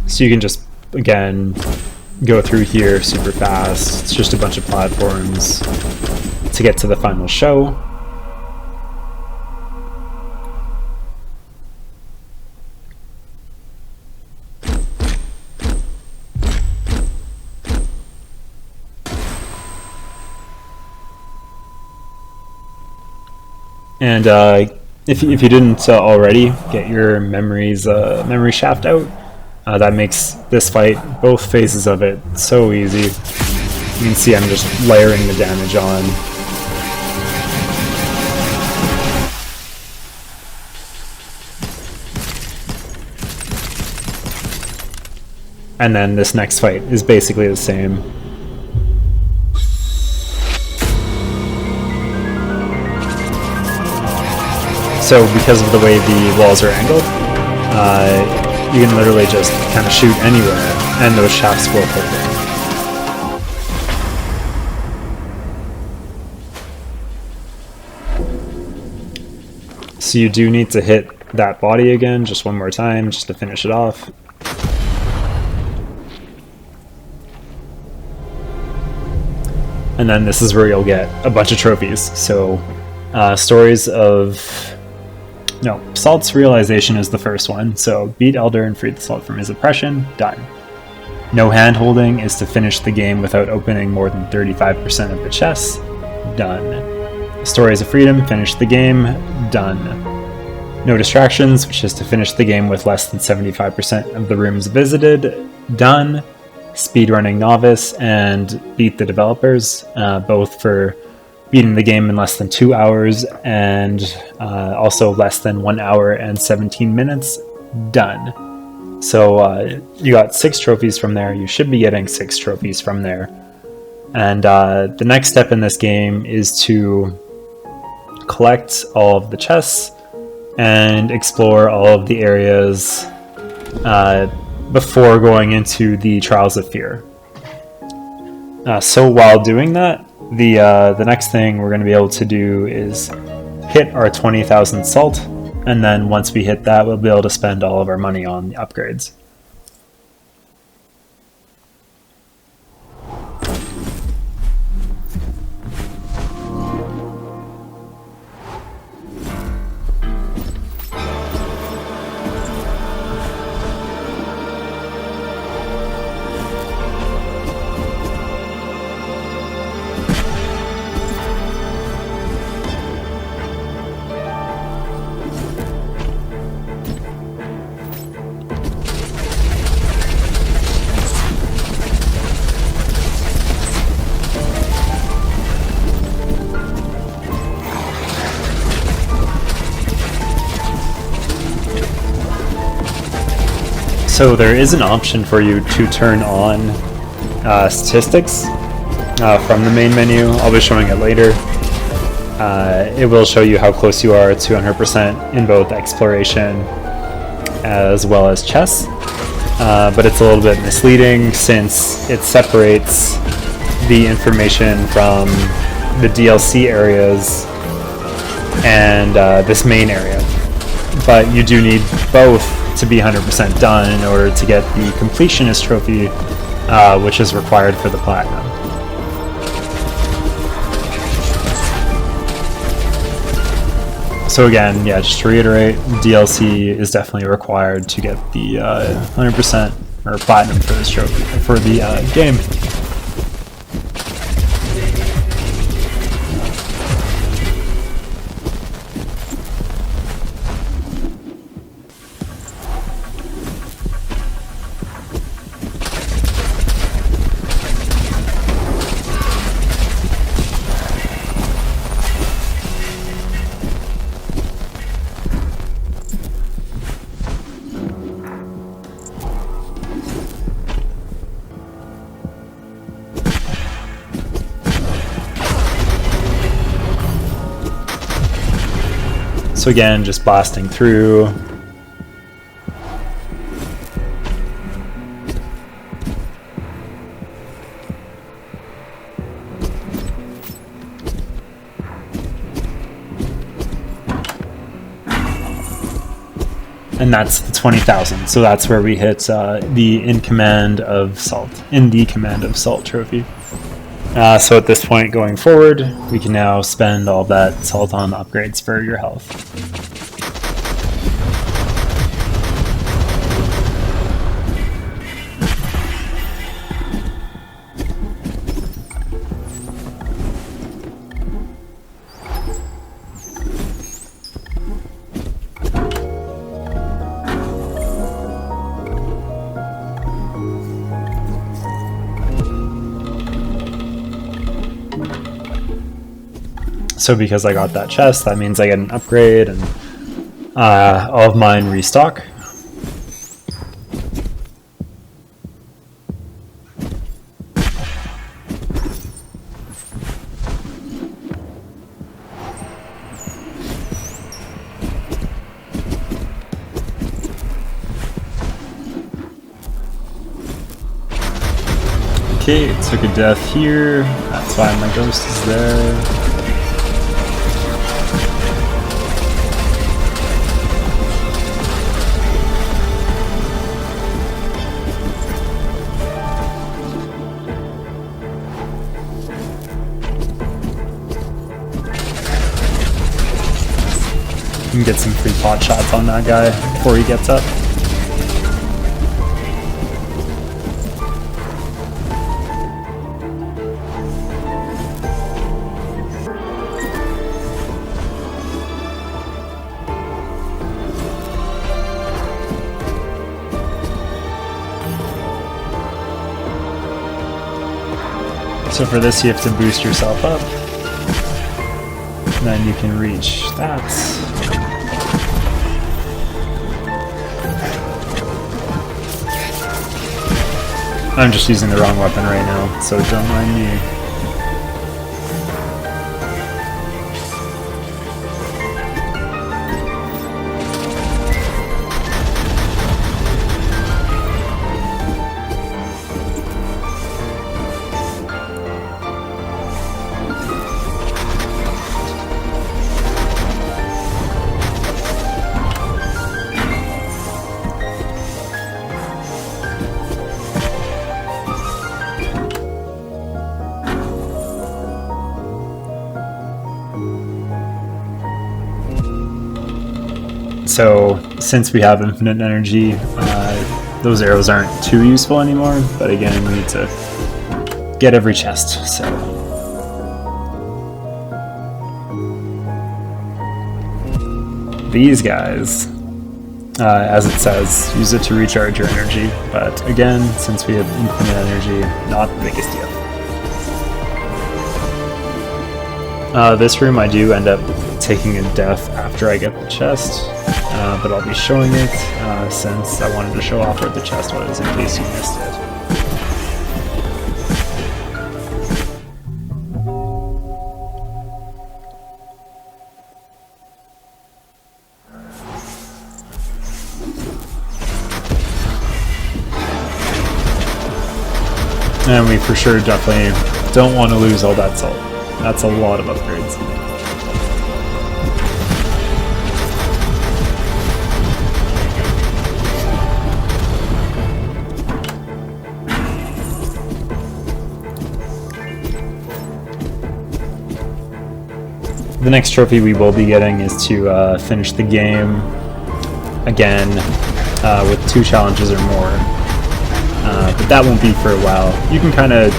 So you can just, again, go through here super fast. It's just a bunch of platforms to get to the final show. And if you didn't already get your memory shaft out, that makes this fight, both phases of it, so easy. You can see I'm just layering the damage on. And then this next fight is basically the same. So because of the way the walls are angled, you can literally just kind of shoot anywhere, and those shafts will hold it. So you do need to hit that body again, just one more time, just to finish it off. And then this is where you'll get a bunch of trophies. So stories of... No, Salt's realization is the first one, so beat Elder and free the Salt from his oppression, done. No hand-holding is to finish the game without opening more than 35% of the chests, done. Stories of freedom, finish the game, done. No distractions, which is to finish the game with less than 75% of the rooms visited, done. Speedrunning novice and beat the developers, both for beating the game in less than 2 hours and also less than 1 hour and 17 minutes, done. So you got 6 trophies from there. You should be getting 6 trophies from there. And the next step in this game is to collect all of the chests and explore all of the areas before going into the Trials of Fear. So while doing that, the next thing we're going to be able to do is hit our 20,000 salt, and then once we hit that, we'll be able to spend all of our money on the upgrades. So there is an option for you to turn on statistics from the main menu. I'll be showing it later. It will show you how close you are to 100% in both exploration as well as chess, but it's a little bit misleading since it separates the information from the DLC areas and this main area. But you do need both to be 100% done in order to get the completionist trophy, which is required for the platinum. So again, yeah, just to reiterate, DLC is definitely required to get the 100% or platinum for this trophy, for the game. So again, just blasting through. And that's the 20,000. So that's where we hit the in command of salt trophy. So at this point going forward, we can now spend all that salt on upgrades for your health. So because I got that chest, that means I get an upgrade, and all of mine restock. Okay, took a death here. That's why my ghost is there. You can get some free pot shots on that guy before he gets up. So for this you have to boost yourself up, and then you can reach that. I'm just using the wrong weapon right now, so don't mind me. So since we have infinite energy, those arrows aren't too useful anymore, but again, we need to get every chest, so. These guys, as it says, use it to recharge your energy, but again, since we have infinite energy, not the biggest deal. This room I do end up taking a death after I get the chest, but I'll be showing it since I wanted to show off where the chest was in case you missed it. And we for sure definitely don't want to lose all that salt. That's a lot of upgrades. The next trophy we will be getting is to finish the game again with 2 challenges or more. But that won't be for a while. You can kind of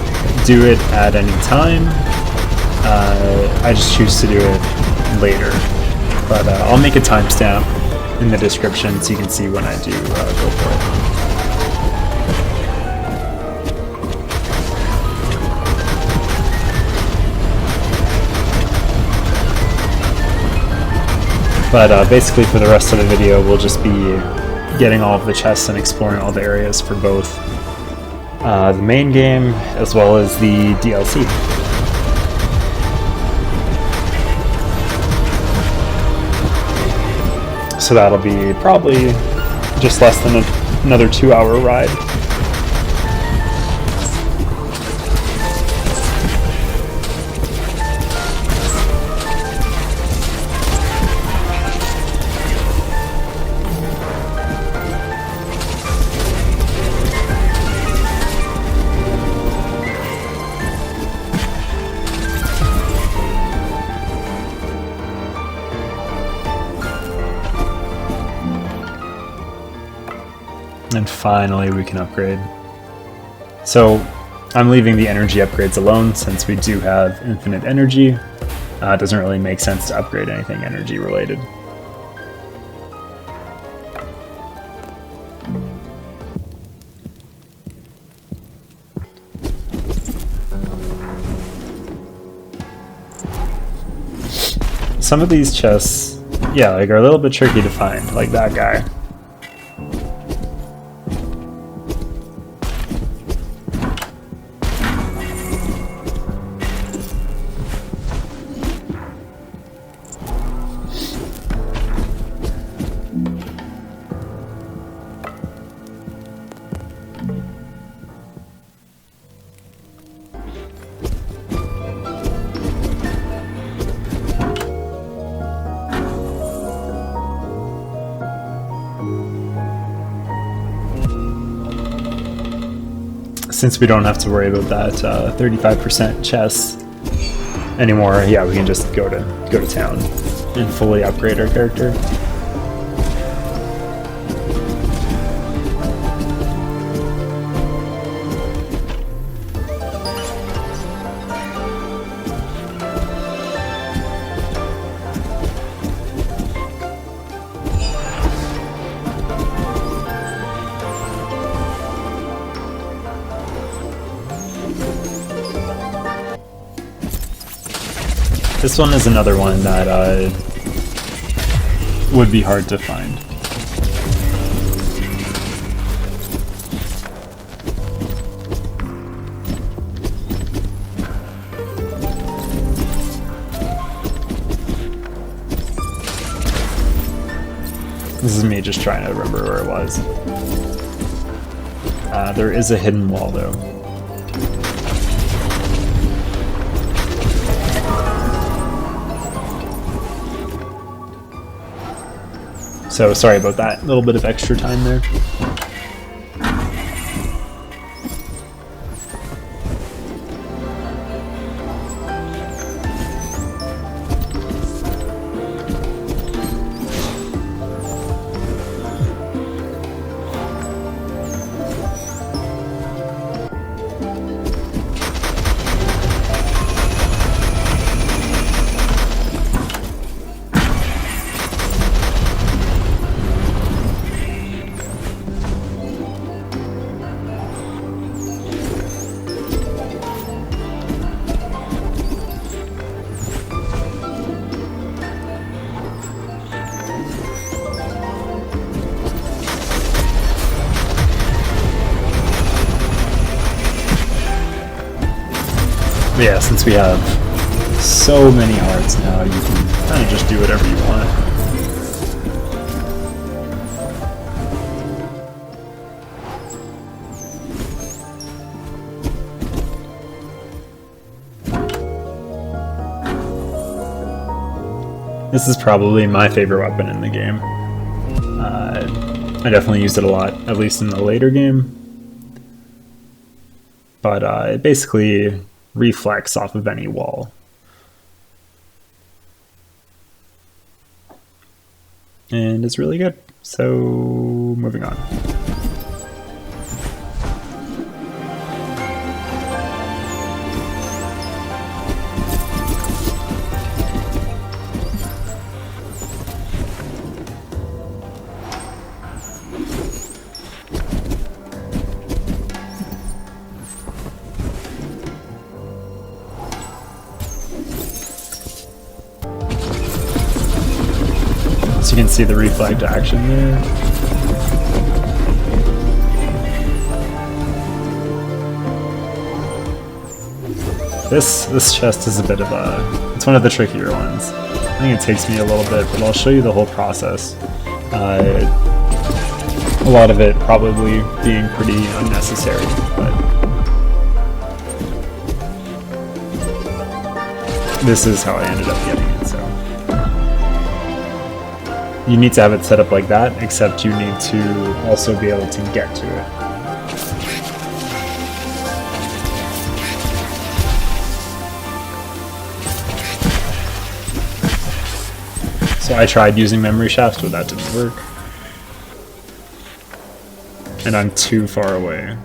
do it at any time. I just choose to do it later. But I'll make a timestamp in the description so you can see when I do go for it. But basically for the rest of the video, we'll just be getting all of the chests and exploring all the areas for both the main game as well as the DLC. So that'll be probably just less than another 2-hour ride. And finally we can upgrade. So I'm leaving the energy upgrades alone since we do have infinite energy. It doesn't really make sense to upgrade anything energy related. Some of these chests, yeah, like are a little bit tricky to find, like that guy. Since we don't have to worry about that 35% chest anymore, yeah, we can just go to town and fully upgrade our character. This one is another one that would be hard to find. This is me just trying to remember where it was. There is a hidden wall though. So sorry about that, a little bit of extra time there. But yeah, since we have so many hearts now, you can kind of just do whatever you want. This is probably my favorite weapon in the game. I definitely used it a lot, at least in the later game. But it basically reflects off of any wall. And it's really good. So, moving on. So you can see the reflect action there. This chest is a bit of it's one of the trickier ones. I think it takes me a little bit, but I'll show you the whole process. A lot of it probably being pretty unnecessary, but this is how I ended up getting it, so. You need to have it set up like that, except you need to also be able to get to it. So I tried using memory shafts, but that didn't work. And I'm too far away.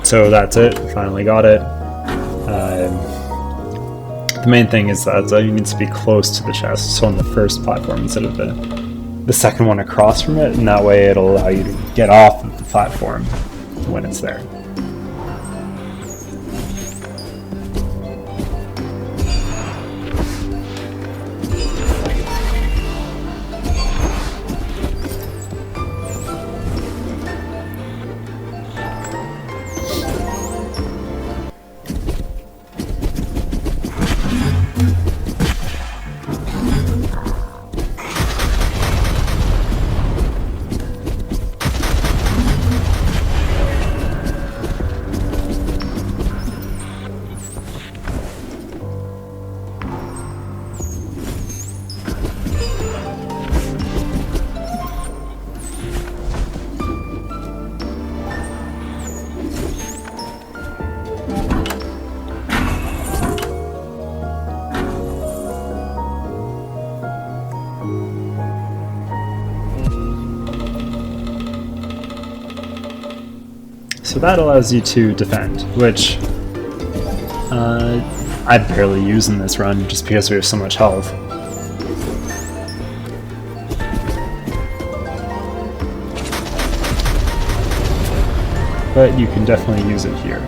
So that's it, finally got it. The main thing is that you need to be close to the chest, so on the first platform instead of the second one across from it, and that way it'll allow you to get off of the platform when it's there. So that allows you to defend, which I barely use in this run just because we have so much health. But you can definitely use it here.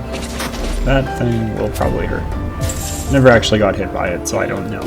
That thing will probably hurt. Never actually got hit by it, so I don't know.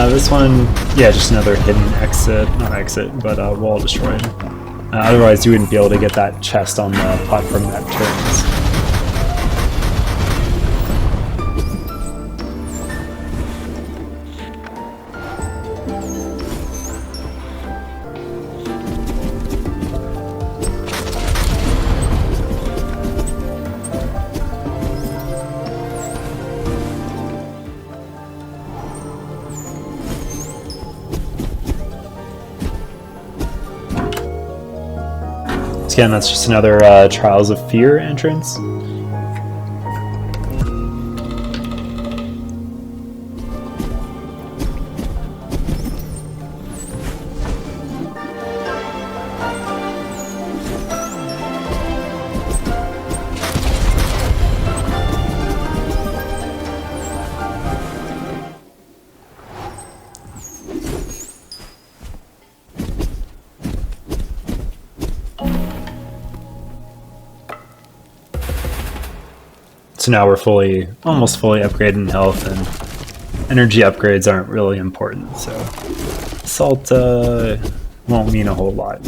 This one, yeah, just another hidden exit, not exit, but wall destroyed. Otherwise you wouldn't be able to get that chest on the platform that turns. again, that's just another Trials of Fear entrance. So now we're almost fully upgraded in health, and energy upgrades aren't really important, so salt won't mean a whole lot.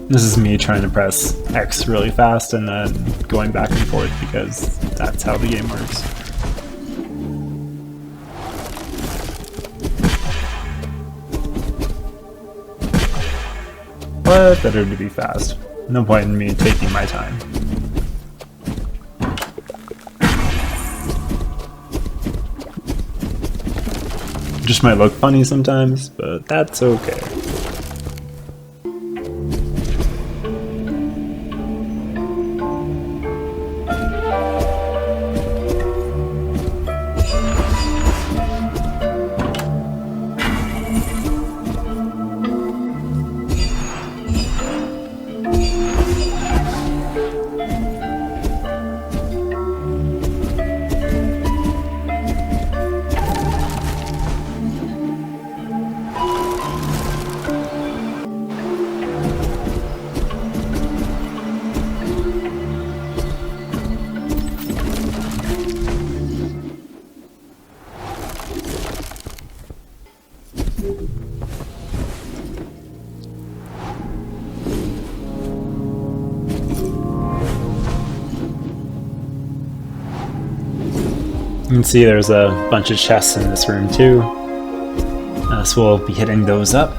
This is me trying to press X really fast and then going back and forth because that's how the game works. But better to be fast. No point in me taking my time. Just might look funny sometimes, but that's okay. You can see there's a bunch of chests in this room too, so we'll be hitting those up.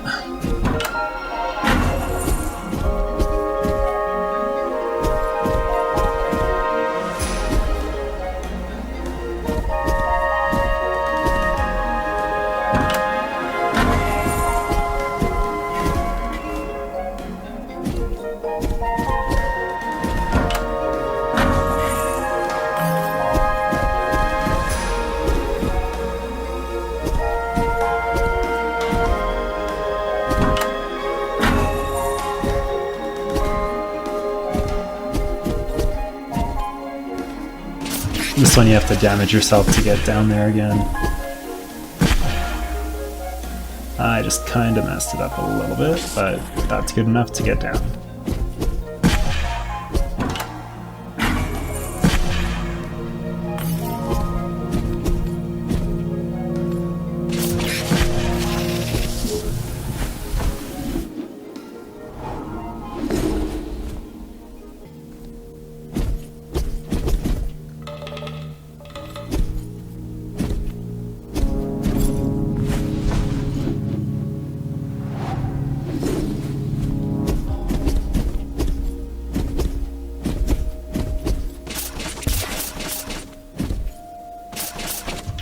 This one you have to damage yourself to get down there again. I just kind of messed it up a little bit, but that's good enough to get down.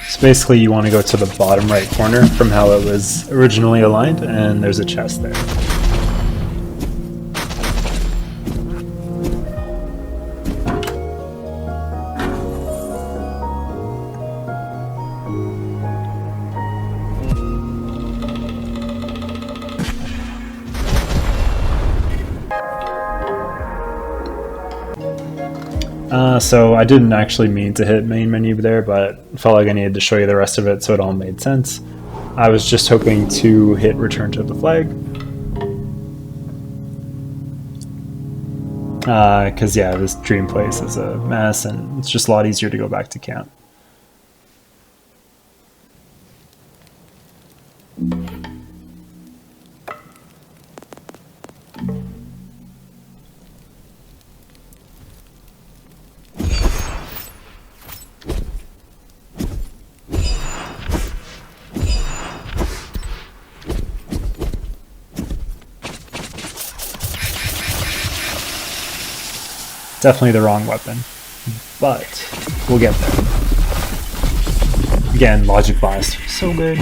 So basically you want to go to the bottom right corner from how it was originally aligned, and there's a chest there. So I didn't actually mean to hit main menu there, but felt like I needed to show you the rest of it so it all made sense. I was just hoping to hit return to the flag. Because yeah, this dream place is a mess and it's just a lot easier to go back to camp. Definitely the wrong weapon, but we'll get there. Again, Logic Blast, so good.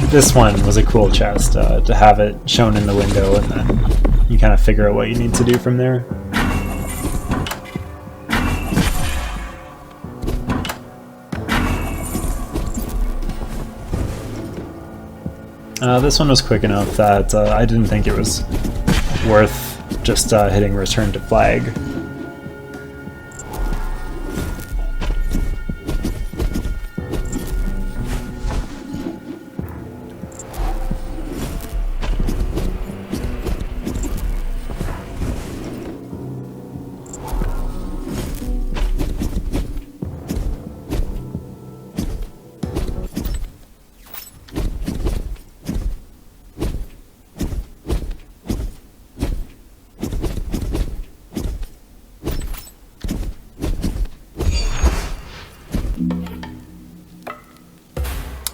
This one was a cool chest, to have it shown in the window and then you kind of figure out what you need to do from there. This one was quick enough that I didn't think it was worth just hitting return to flag.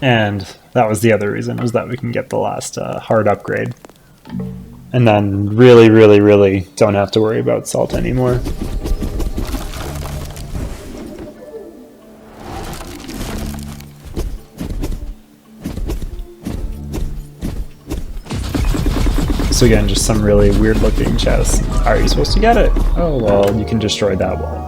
And that was the other reason, was that we can get the last hard upgrade. And then really don't have to worry about salt anymore. So again, just some really weird looking chests. How are you supposed to get it? Oh, well, you can destroy that wall.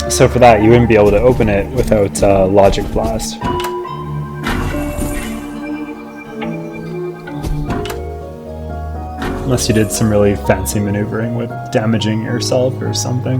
So for that, you wouldn't be able to open it without Logic Blast. Unless you did some really fancy maneuvering with damaging yourself or something.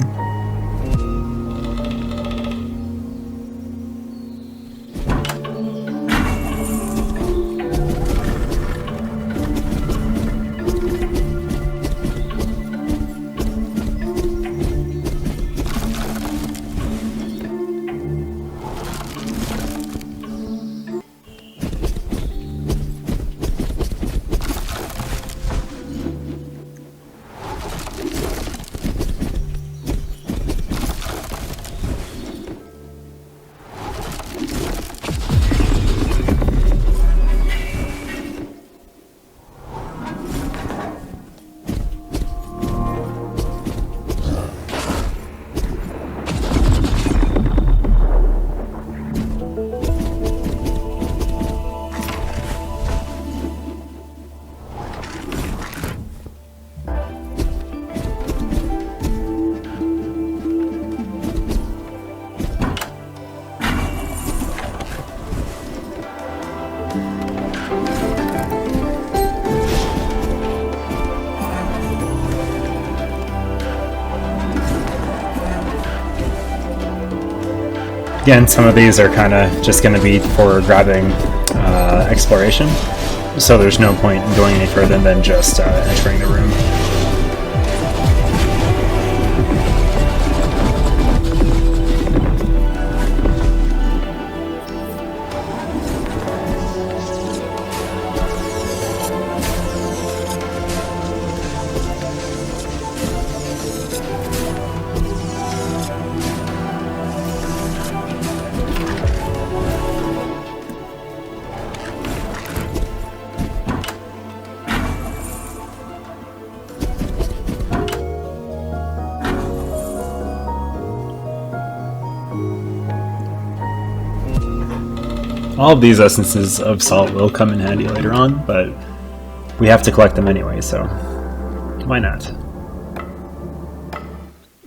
Again, some of these are kind of just going to be for grabbing exploration, so there's no point in going any further than just entering the room. All of these essences of salt will come in handy later on, but we have to collect them anyway, so why not?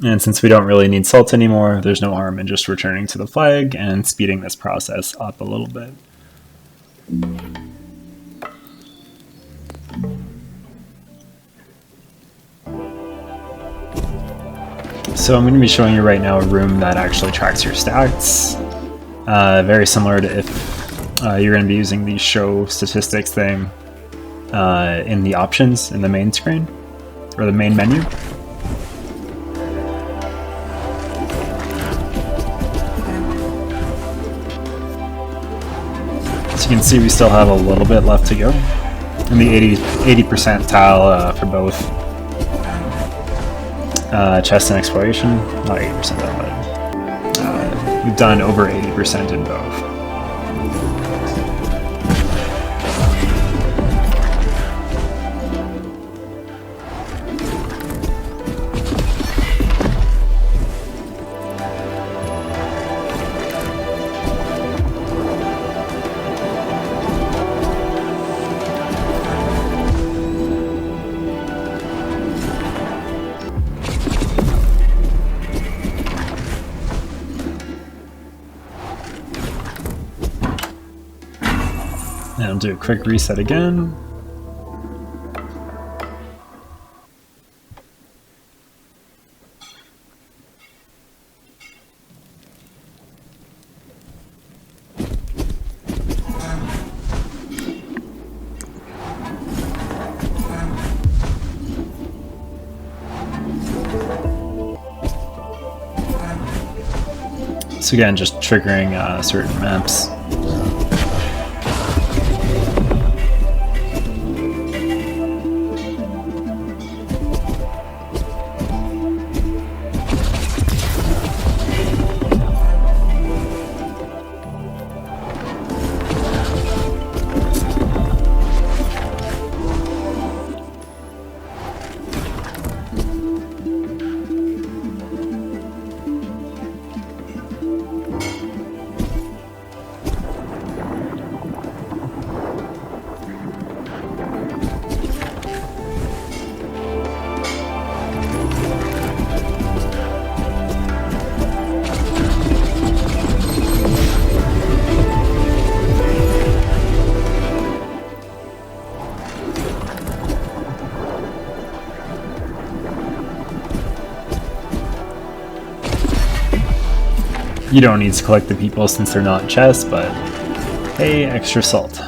And since we don't really need salt anymore, there's no harm in just returning to the flag and speeding this process up a little bit. So I'm going to be showing you right now a room that actually tracks your stats. Very similar to if you're going to be using the show statistics thing in the options in the main screen, or the main menu. So you can see we still have a little bit left to go. In the 80% tile for both chest and exploration. Not 80% but we've done over 80% in both. And I'll do a quick reset again. So again, just triggering certain maps. You don't need to collect the people since they're not chests, but hey, extra salt.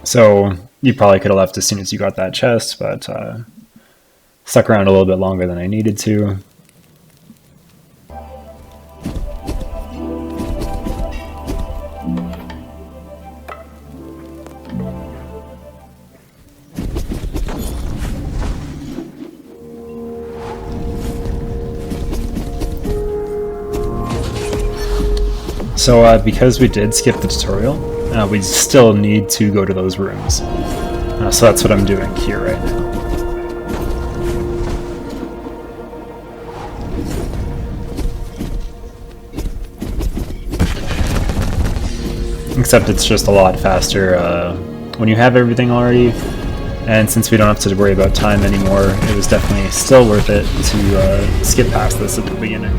So you probably could have left as soon as you got that chest, but stuck around a little bit longer than I needed to. So because we did skip the tutorial, we still need to go to those rooms. So that's what I'm doing here right now. Except it's just a lot faster when you have everything already, and since we don't have to worry about time anymore, it was definitely still worth it to skip past this at the beginning.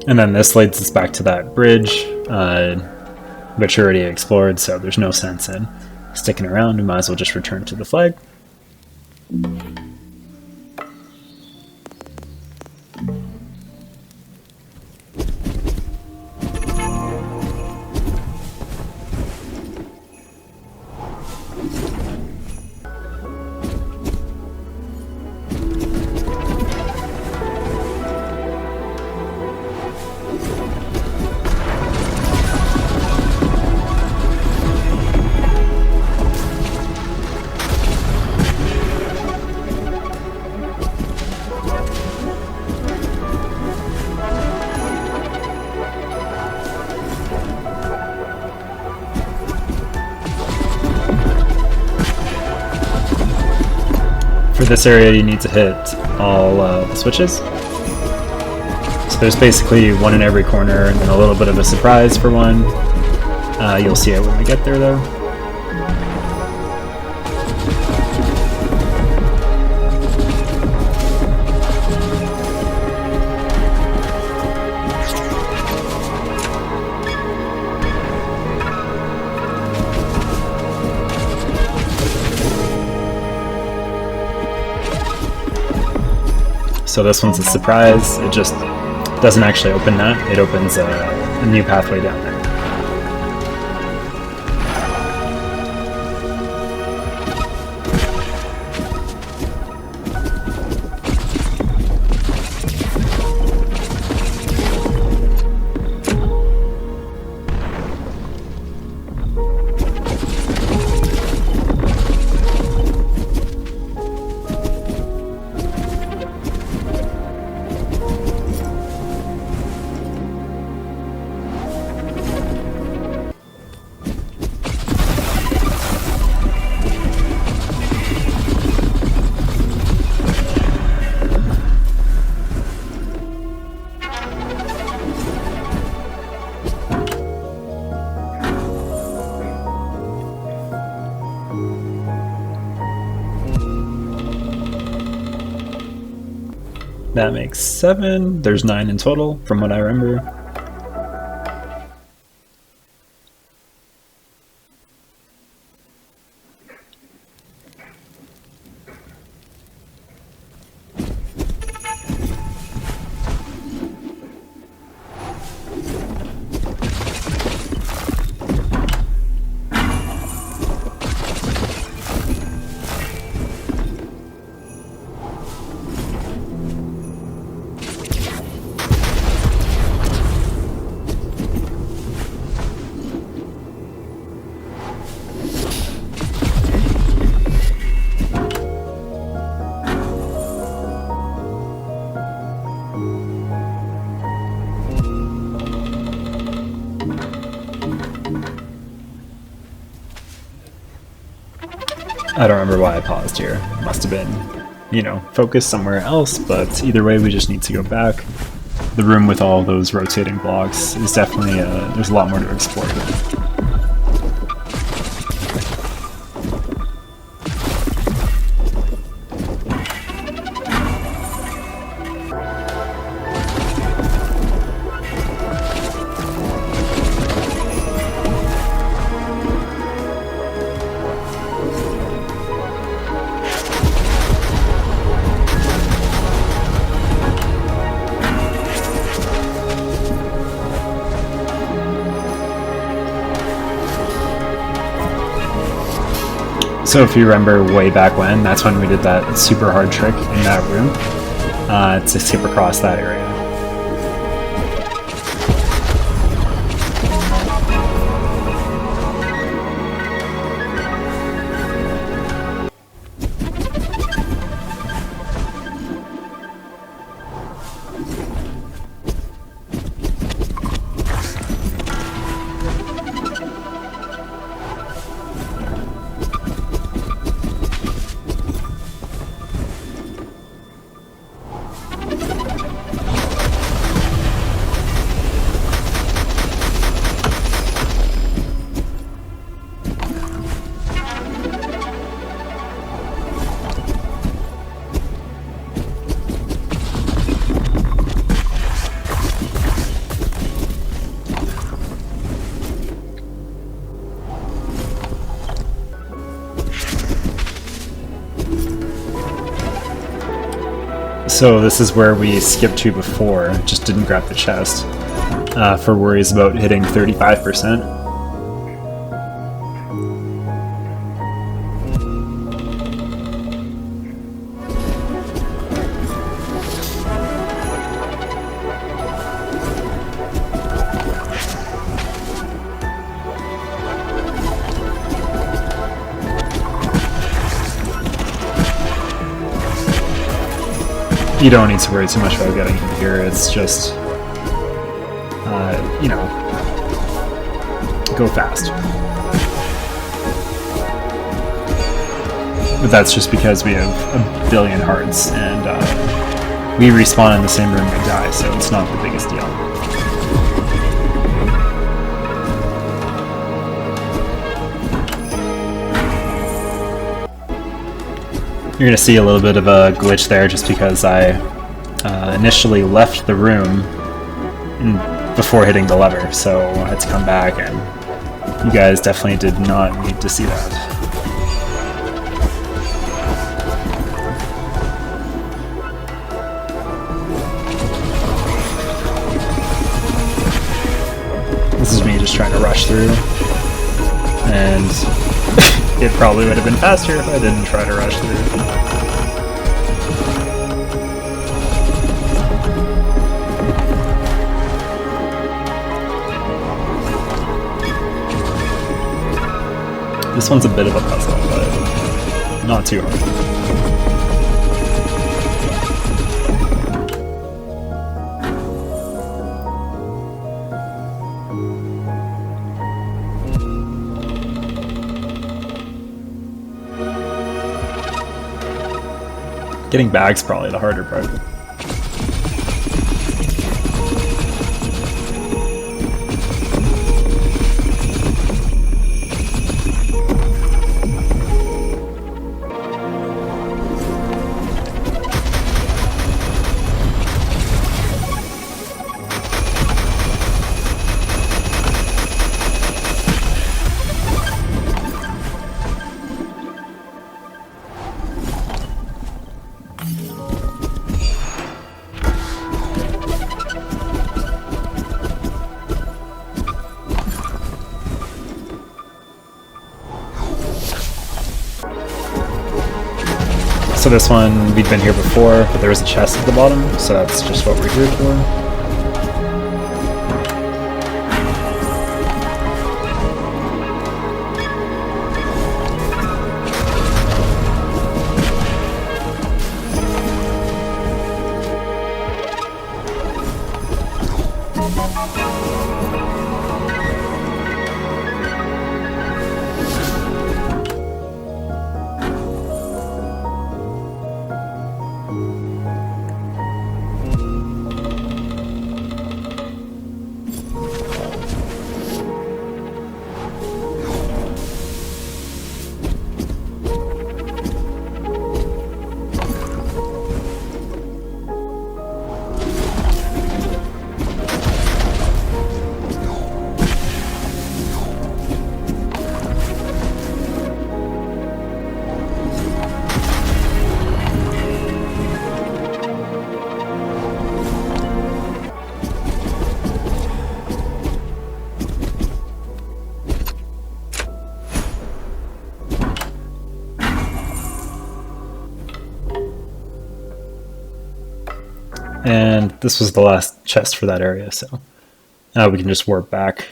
And then this leads us back to that bridge, which we already explored, so there's no sense in sticking around. We might as well just return to the flag. For this area, you need to hit all the switches. So there's basically one in every corner, and then a little bit of a surprise for one. You'll see it when we get there, though. So this one's a surprise. It just doesn't actually open that. It opens a new pathway down there. That makes 7. There's 9 in total, from what I remember. I don't remember why I paused here. Must have been, you know, focused somewhere else, but either way we just need to go back. The room with all those rotating blocks is definitely, there's a lot more to explore here. So if you remember way back when, that's when we did that super hard trick in that room. to skip across that area. So this is where we skipped to before, just didn't grab the chest, for worries about hitting 35%. You don't need to worry too much about getting in here, it's just, you know, go fast. But that's just because we have a billion hearts, and we respawn in the same room and die, so it's not the biggest deal. You're going to see a little bit of a glitch there just because I initially left the room before hitting the lever, so I had to come back, and you guys definitely did not need to see that. This is me just trying to rush through, and it probably would have been faster if I didn't try to rush through. This one's a bit of a puzzle, but not too hard. Getting bag's probably the harder part. So this one, we've been here before, but there was a chest at the bottom, so that's just what we're here for. And this was the last chest for that area, so we can just warp back.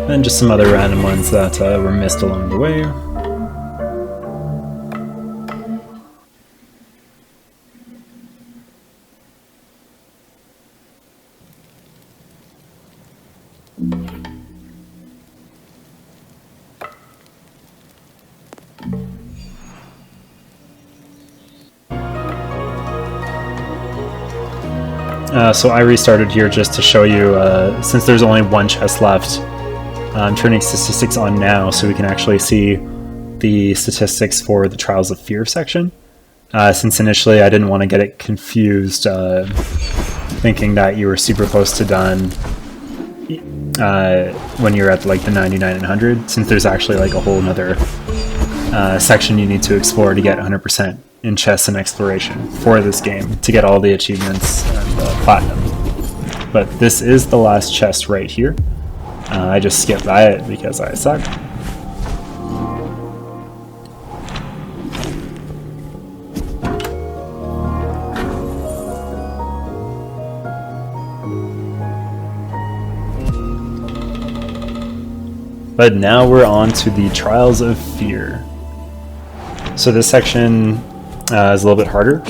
And just some other random ones that were missed along the way. So I restarted here just to show you, since there's only one chest left, I'm turning statistics on now so we can actually see the statistics for the Trials of Fear section. Since initially I didn't want to get it confused, thinking that you were super close to done when you're at like the 99 and 100, since there's actually like a whole nother section you need to explore to get 100% in chess and exploration for this game to get all the achievements and platinum. But this is the last chest right here. I just skipped by it because I suck. But now we're on to the Trials of Fear. So this section is a little bit harder.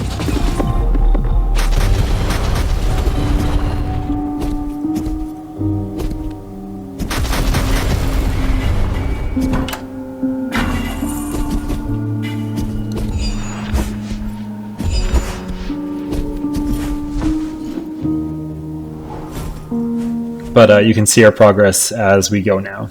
But you can see our progress as we go now.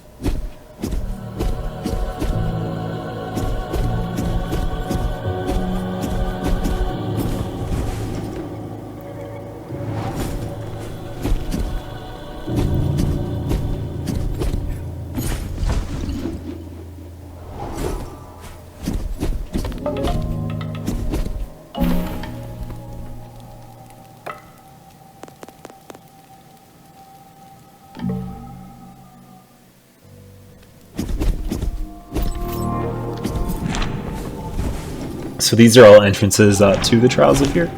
So these are all entrances to the Trials of Fear.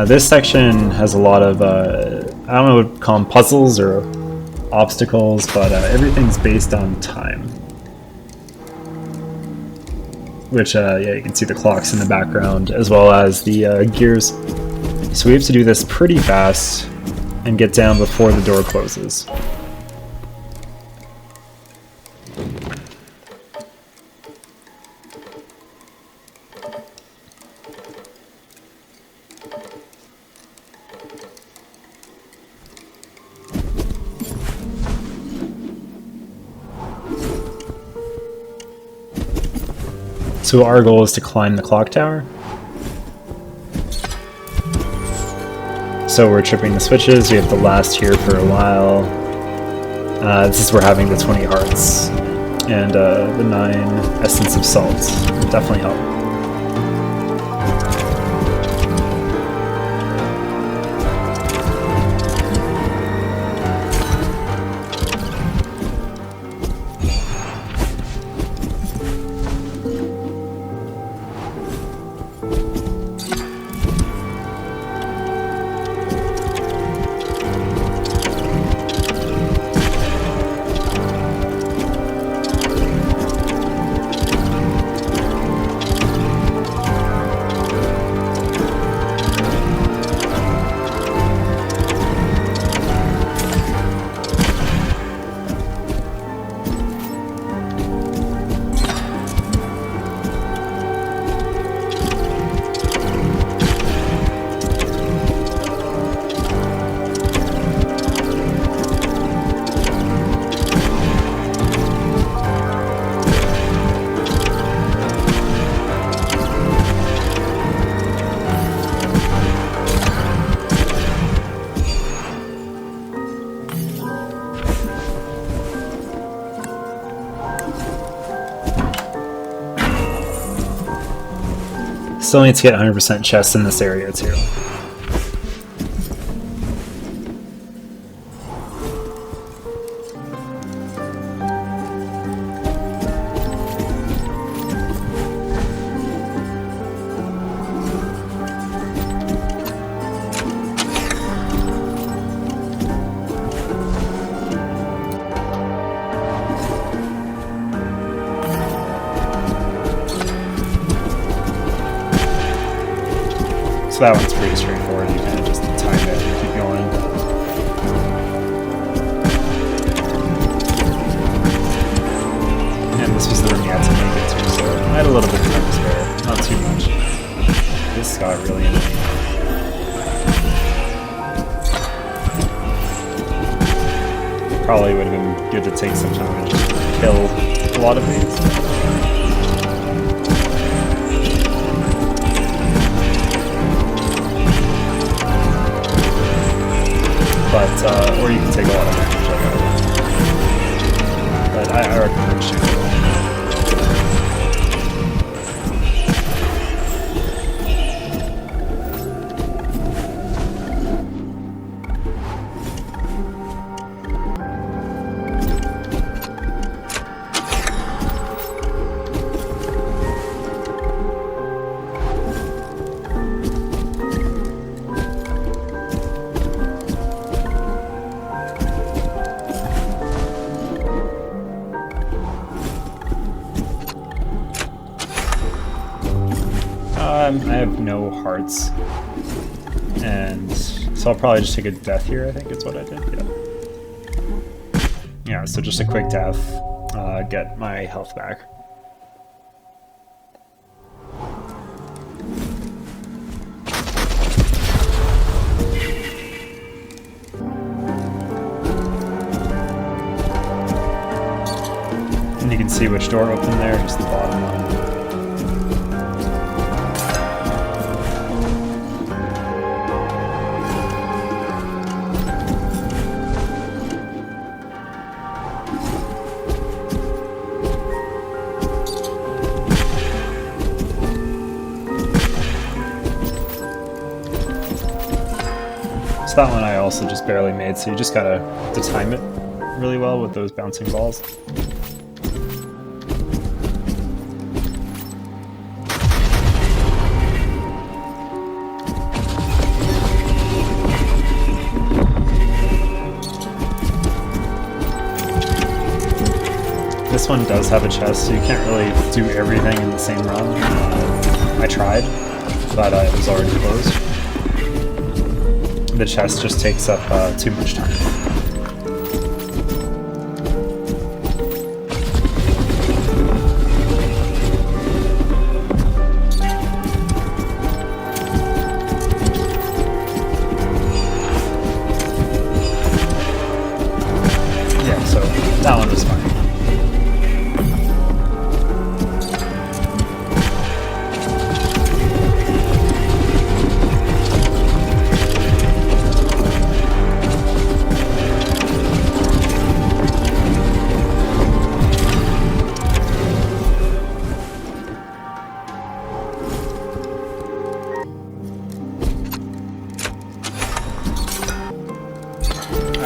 This section has a lot of, I don't know what to call them, puzzles or obstacles, but everything's based on time. Which, yeah, you can see the clocks in the background, as well as the gears. So we have to do this pretty fast and get down before the door closes. So our goal is to climb the clock tower. So we're tripping the switches, we have to last here for a while. This is where having the 20 hearts and the 9 essence of salt will definitely help. Still need to get 100% chests in this area too. So that one's pretty straightforward, you kind of just time it and keep going. And this was the room you had to make it to, so I had a little bit of time to spare, not too much. This got really into me. Probably would have been good to take some time and just kill a lot of these. But, or you can take a lot of damage, but I recommend shooting. I have no hearts, and so I'll probably just take a death here, I think is what I did, yeah. Yeah, so just a quick death, get my health back. And you can see which door opened there, just the bottom one. That one I also just barely made, so you just gotta time it really well with those bouncing balls. This one does have a chest, so you can't really do everything in the same run. I tried, but it was already closed. The chest just takes up too much time. Yeah, so that one was fine.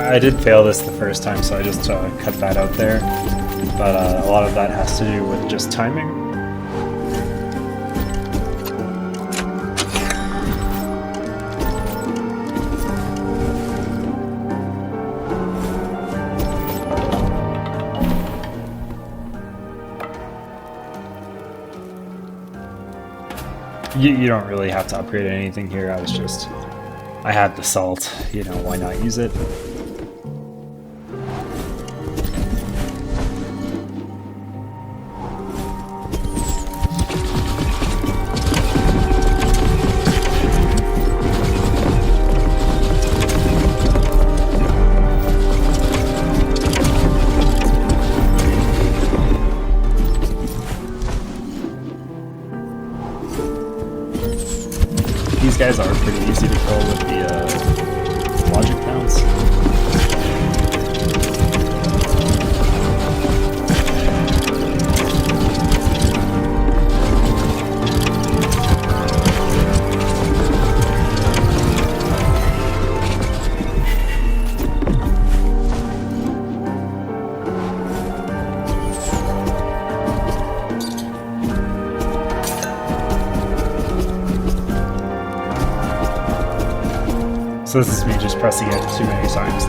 I did fail this the first time, so I just cut that out there, but a lot of that has to do with just timing. You don't really have to upgrade anything here. I had the salt, you know, why not use it? These guys are pretty easy to kill with the logic bounce. So this is me just pressing it too many times.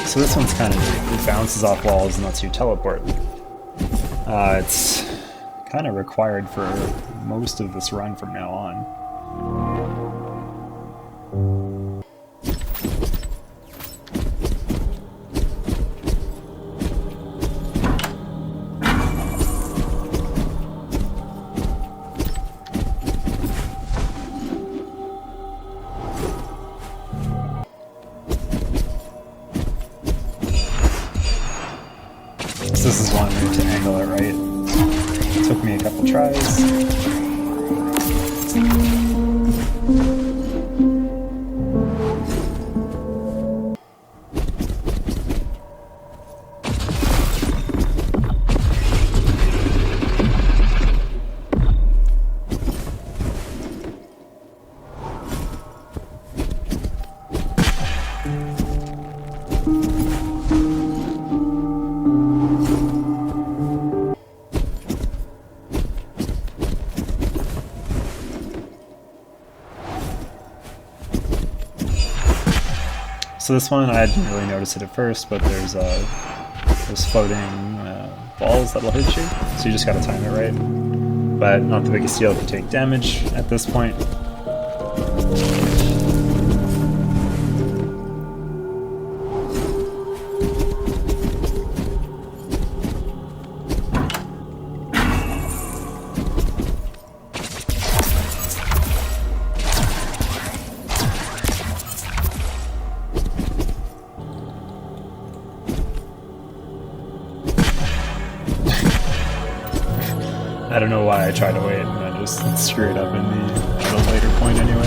So this one's kind of neat. It bounces off walls and lets you teleport. It's kind of required for most of this run from now on. So this is one way to angle it right. It took me a couple tries. So this one, I didn't really notice it at first, but there's floating balls that'll hit you, so you just gotta time it right. But not the biggest deal if you take damage at this point. I don't know why I tried to wait and I just screwed up in the later point anyway.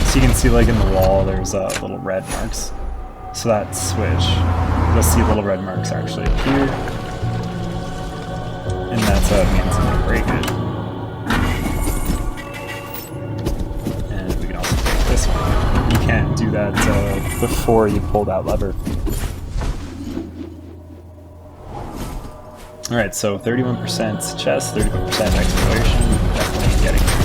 So you can see, like, in the wall there's little red marks. So that switch, you'll see little red marks actually appear, and that's means I'm gonna break it. This one. You can't do that before you pull that lever. Alright, so 31% chest, 31% exploration, definitely getting it.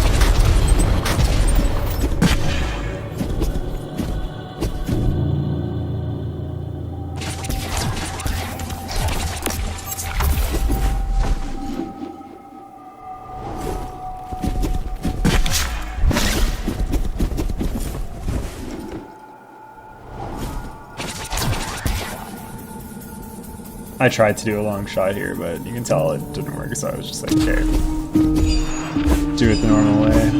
I tried to do a long shot here, but you can tell it didn't work, so I was just like, okay, do it the normal way.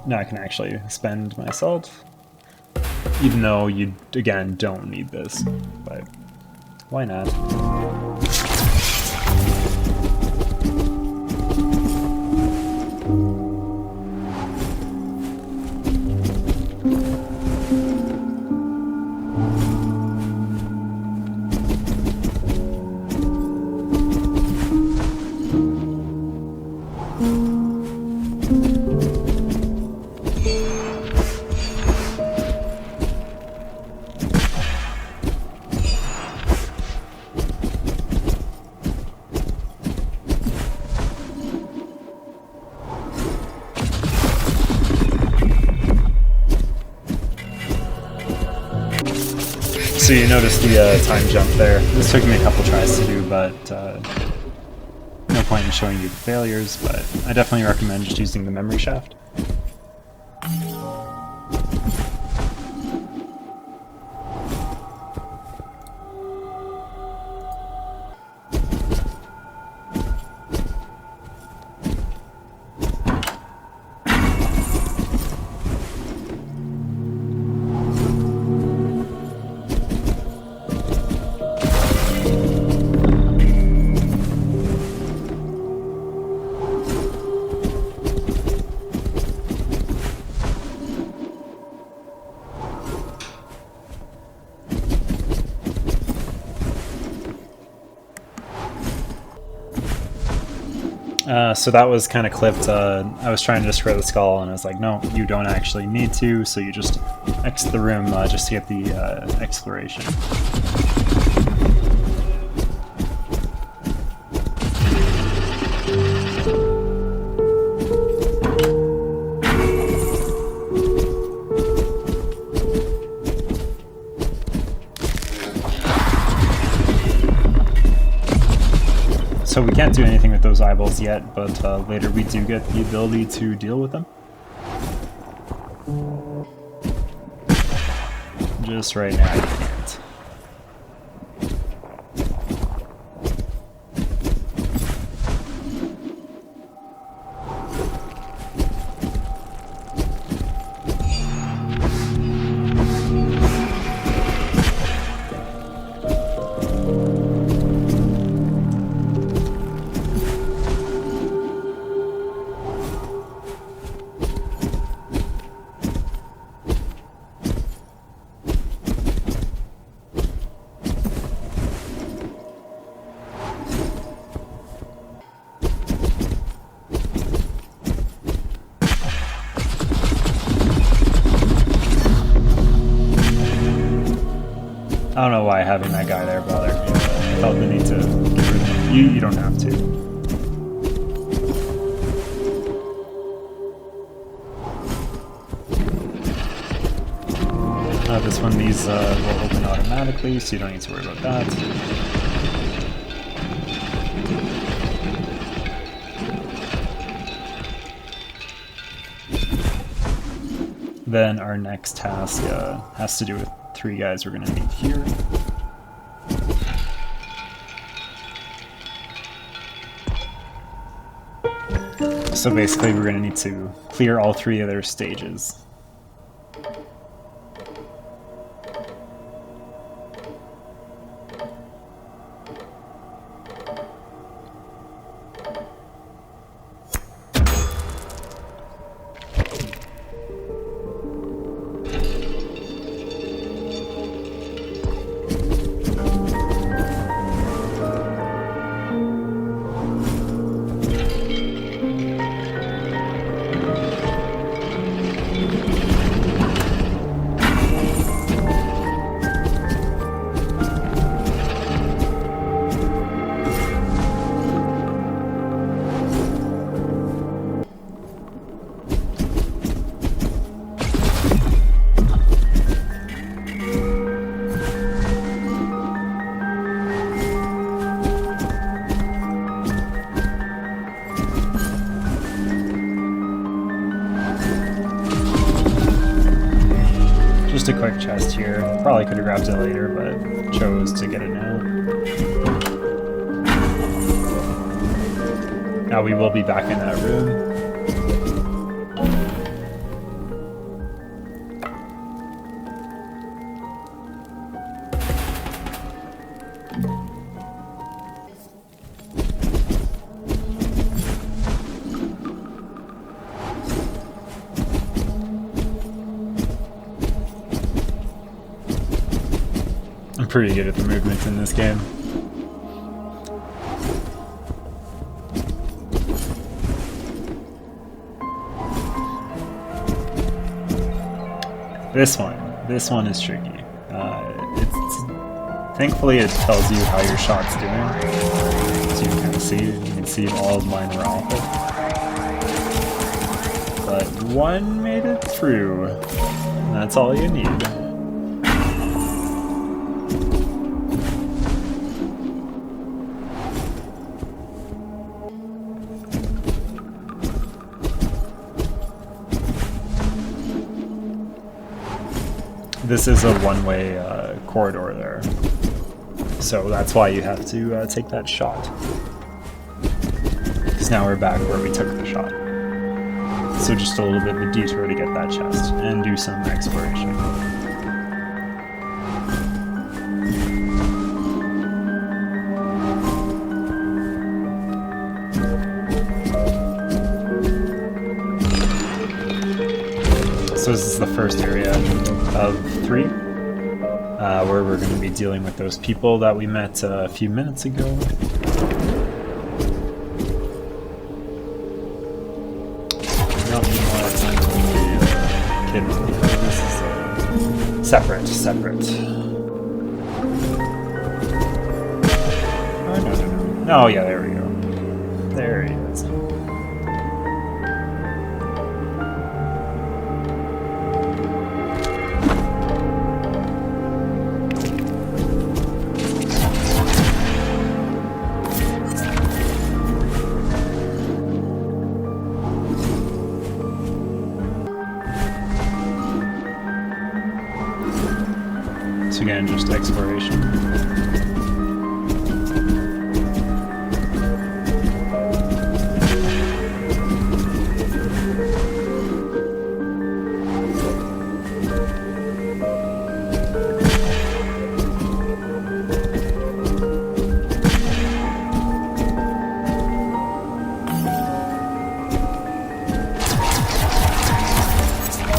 Now I can actually spend my salt. Even though you, again, don't need this, but why not? So you notice the time jump there. This took me a couple tries to do, but no point in showing you the failures, but I definitely recommend just using the memory shaft. So that was kind of clipped. I was trying to destroy the skull, and I was like, no, you don't actually need to, so you just exit the room just to get the exploration. So we can't do anything with those eyeballs yet, but later we do get the ability to deal with them. Just right now I can't. I don't know why having that guy there bothered me, but I felt the need to get rid of him. You don't have to. This one, these will open automatically, so you don't need to worry about that. Then our next task has to do with 3 guys we're going to meet here. So basically we're going to need to clear all 3 of their stages. Just a quick chest here. Probably could have grabbed it later, but chose to get it now. Now we will be back in that room. I'm pretty good at the movements in this game. This one is tricky. Thankfully it tells you how your shot's doing, so you can kind of see it. You can see all of mine were off it. But one made it through. And that's all you need. This is a one-way corridor there, so that's why you have to take that shot. Because now we're back where we took the shot. So just a little bit of a detour to get that chest and do some exploration. So this is the first area of 3, where we're going to be dealing with those people that we met a few minutes ago. don't need more time to be kid. This is separate. Oh, no. Oh, yeah, there we go. There he is. So again, just exploration.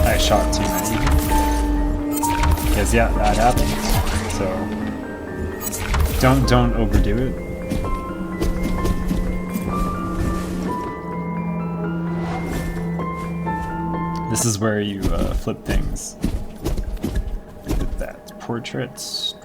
I shot too many. Because yeah, that happens. So don't overdo it. This is where you flip things. Get that portrait.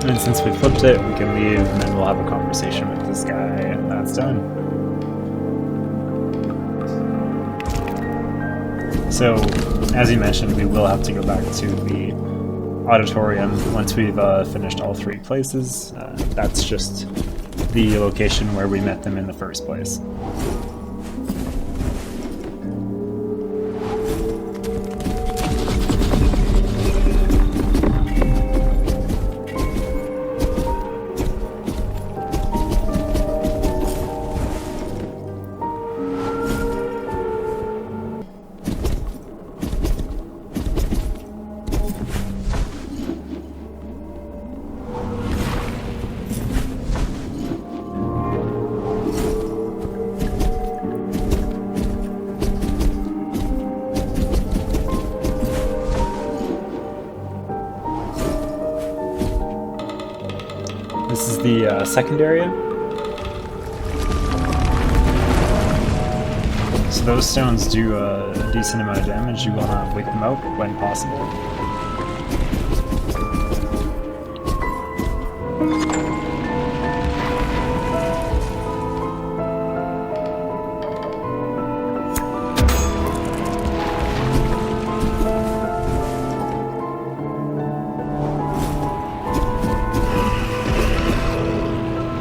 And since we flipped it, we can leave and then we'll have a conversation with this guy and that's done. So, as you mentioned, we will have to go back to the auditorium once we've finished all 3 places. That's just the location where we met them in the first place. This is the second area. So those stones do a decent amount of damage. You want to wait them out when possible.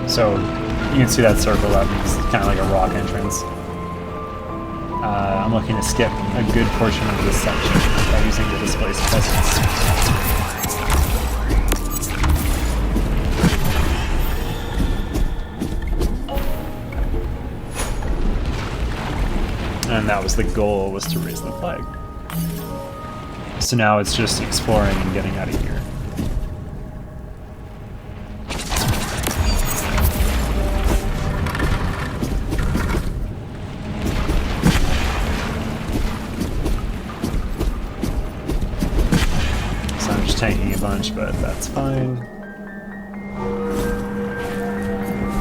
So you can see that circle up, it's kind of like a rock entrance. I'm looking to skip a good portion of this section by using the displaced presence. And that was the goal, was to raise the flag. So now it's just exploring and getting out of here. Tanking a bunch, but that's fine.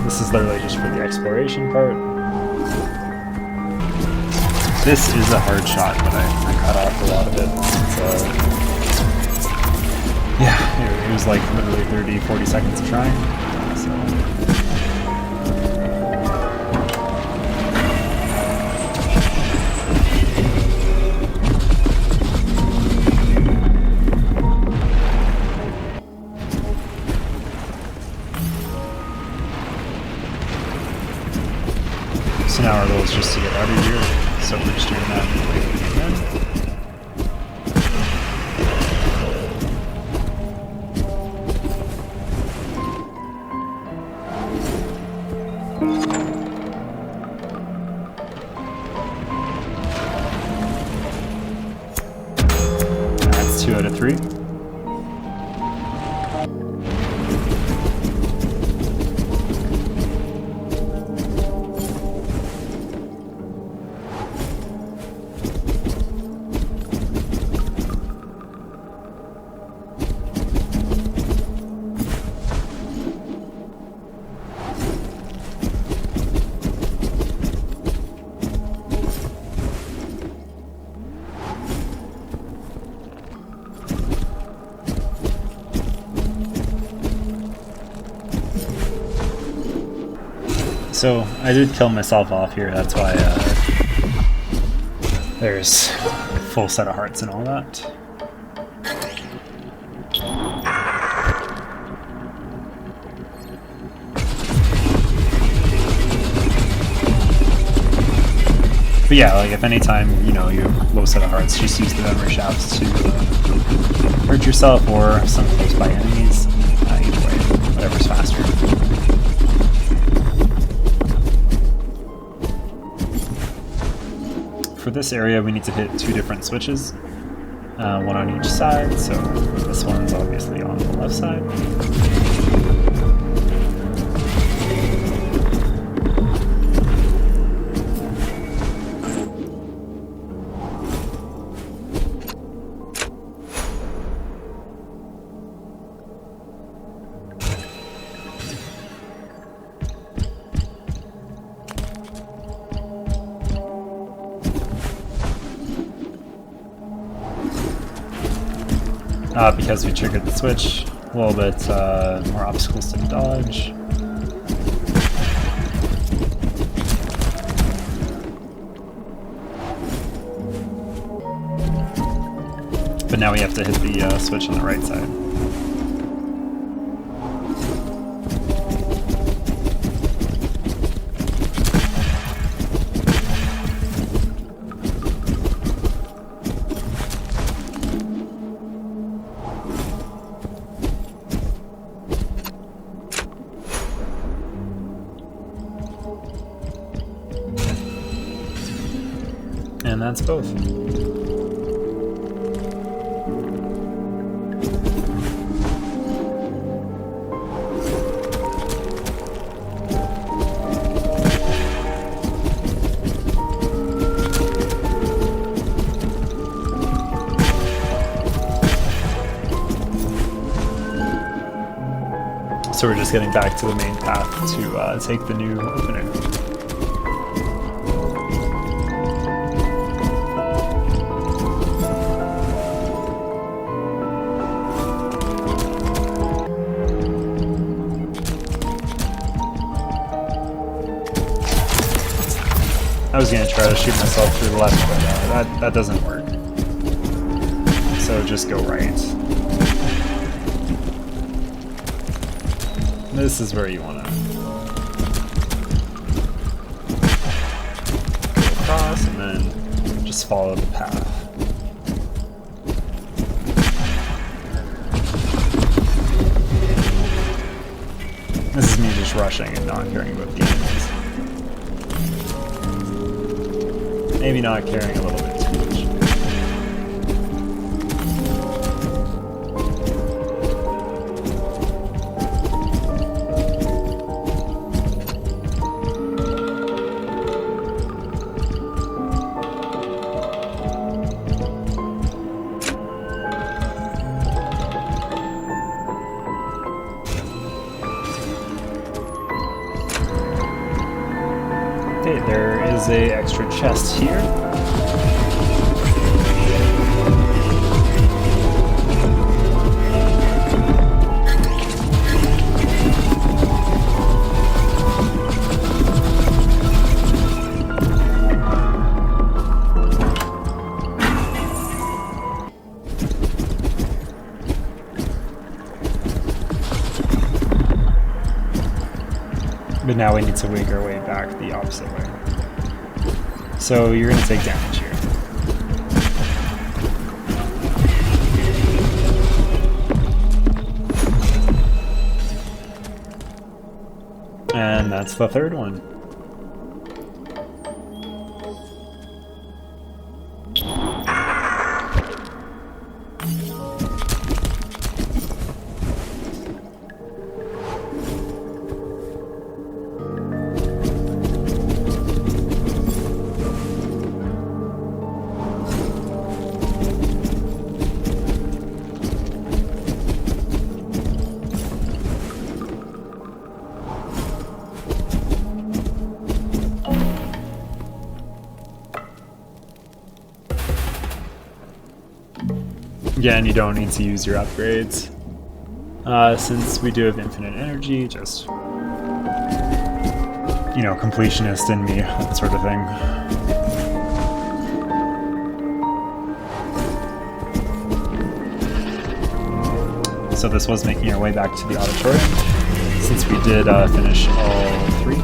This is literally just for the exploration part. This is a hard shot, but I cut off a lot of it. So, yeah, it was like literally 30-40 seconds of trying. So. So now our goal is just to get out of here, so we're just doing that again. That's 2 out of 3. So I did kill myself off here, that's why there's a full set of hearts and all that. But yeah, like if any time, you know, you have a low set of hearts, just use the memory shafts to hurt yourself or some close by enemies. Either way, whatever's faster. For this area, we need to hit 2 different switches, one on each side, so this one's obviously on the left side. Because we triggered the switch, a little bit more obstacles to dodge. But now we have to hit the switch on the right side. And that's both. So we're just getting back to the main path to take the new opener. I was gonna try to shoot myself through the left, but that doesn't work. So just go right. This is where you wanna go across and then just follow the path. This is me just rushing and not caring about the enemies. Maybe not caring a little bit too much. Okay, there is a extra chest here. But now we need to wig our way back the opposite way. So you're going to take damage here. And that's the third one. Again, you don't need to use your upgrades. Since we do have infinite energy, just, you know, completionist in me, that sort of thing. So this was making our way back to the auditorium, since we did finish all three.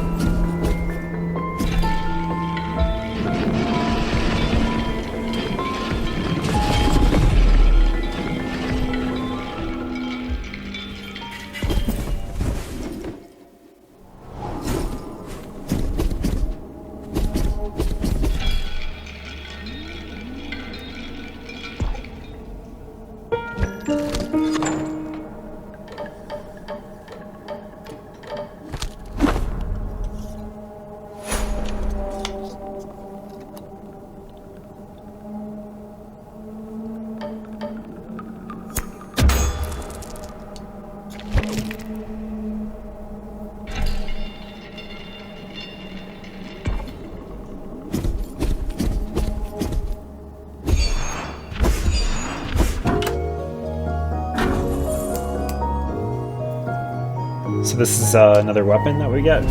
So this is another weapon that we get.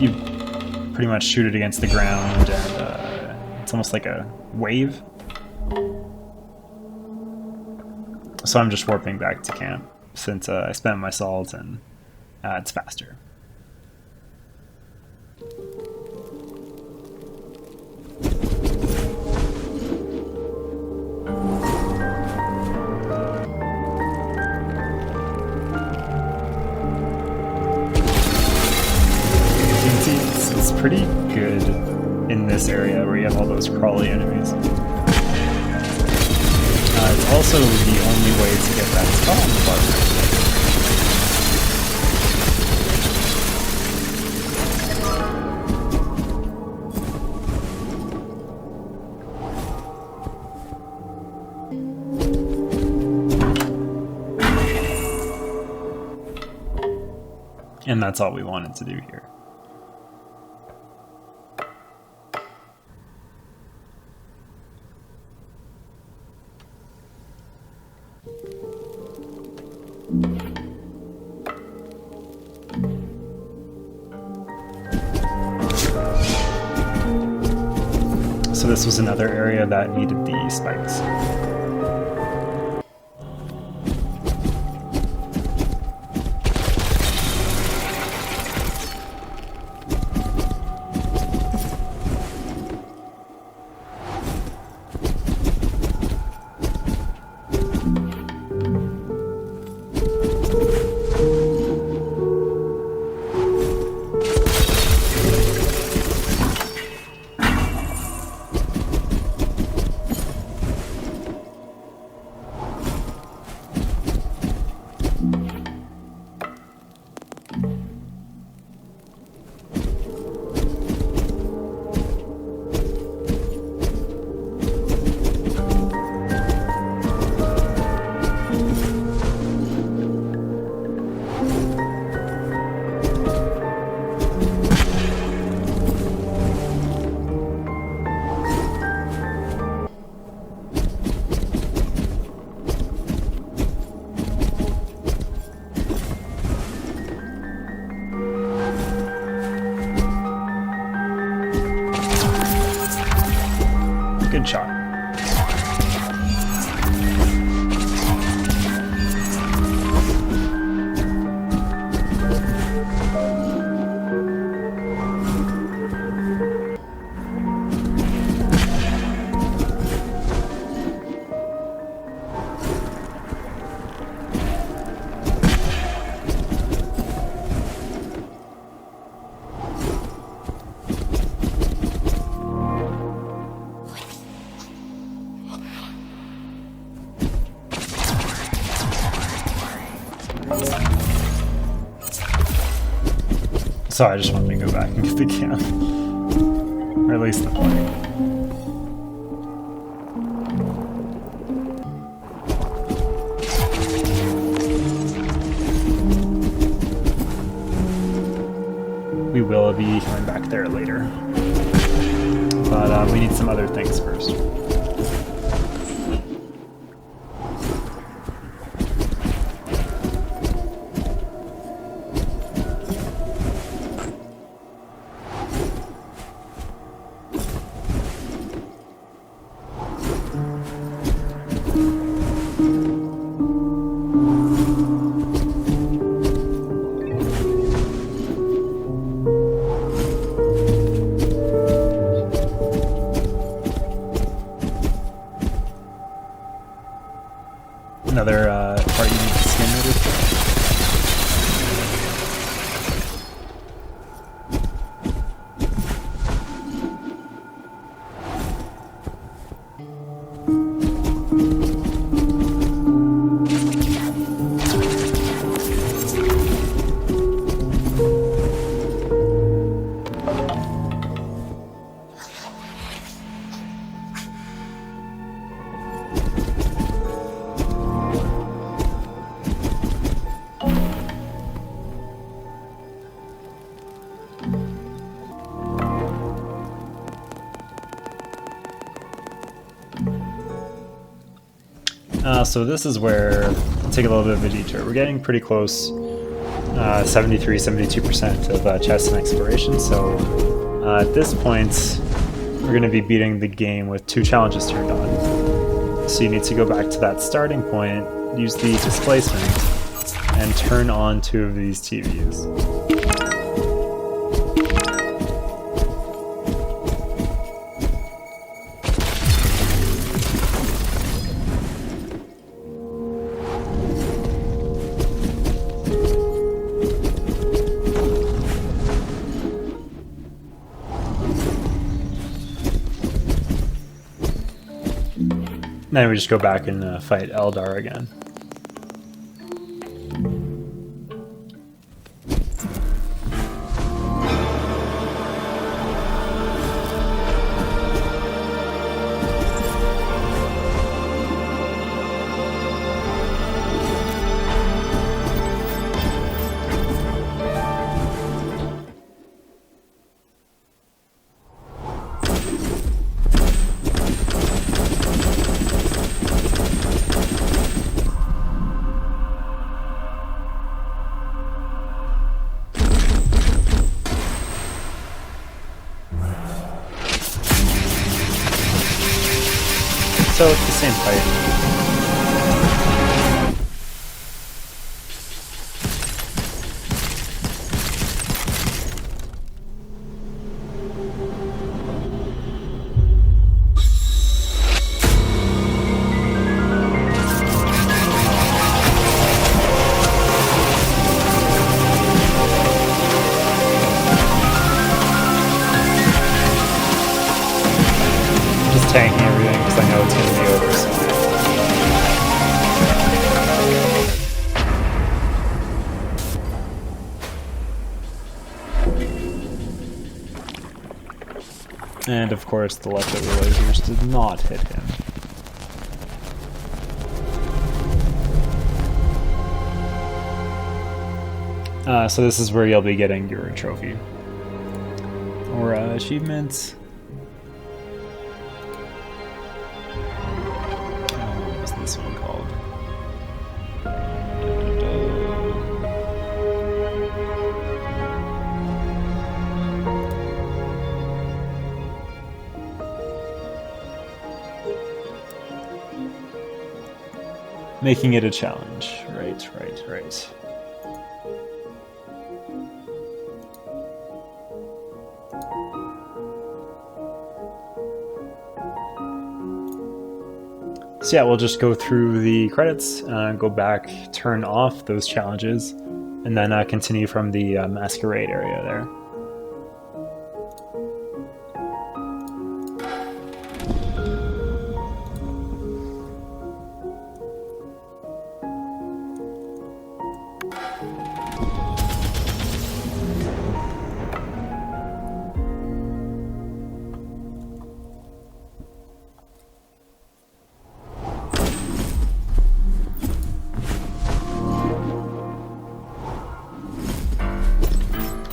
You pretty much shoot it against the ground, and it's almost like a wave. So I'm just warping back to camp, since I spent my salt and it's faster. It's pretty good in this area where you have all those crawly enemies. It's also the only way to get that spell on the button. And that's all we wanted to do here. So this was another area that needed the spikes. So I just wanted to go back and get the can. Or at least the plane. We will be coming back there later. But we need some other things first. Another part you need to skin it is. So this is where I'll take a little bit of a detour. We're getting pretty close, 73-72% of chest and exploration. So at this point, we're going to be beating the game with 2 challenges turned on. So you need to go back to that starting point, use the displacement, and turn on 2 of these TVs. Then we just go back and fight Eldar again. So it's the same fight. Just tanking everything because I know it's going to be over soon. And of course the leftover lasers did not hit him. So this is where you'll be getting your trophy. Or achievements. What was this one called? Making it a challenge. Right. So yeah, we'll just go through the credits, go back, turn off those challenges, and then continue from the masquerade area there.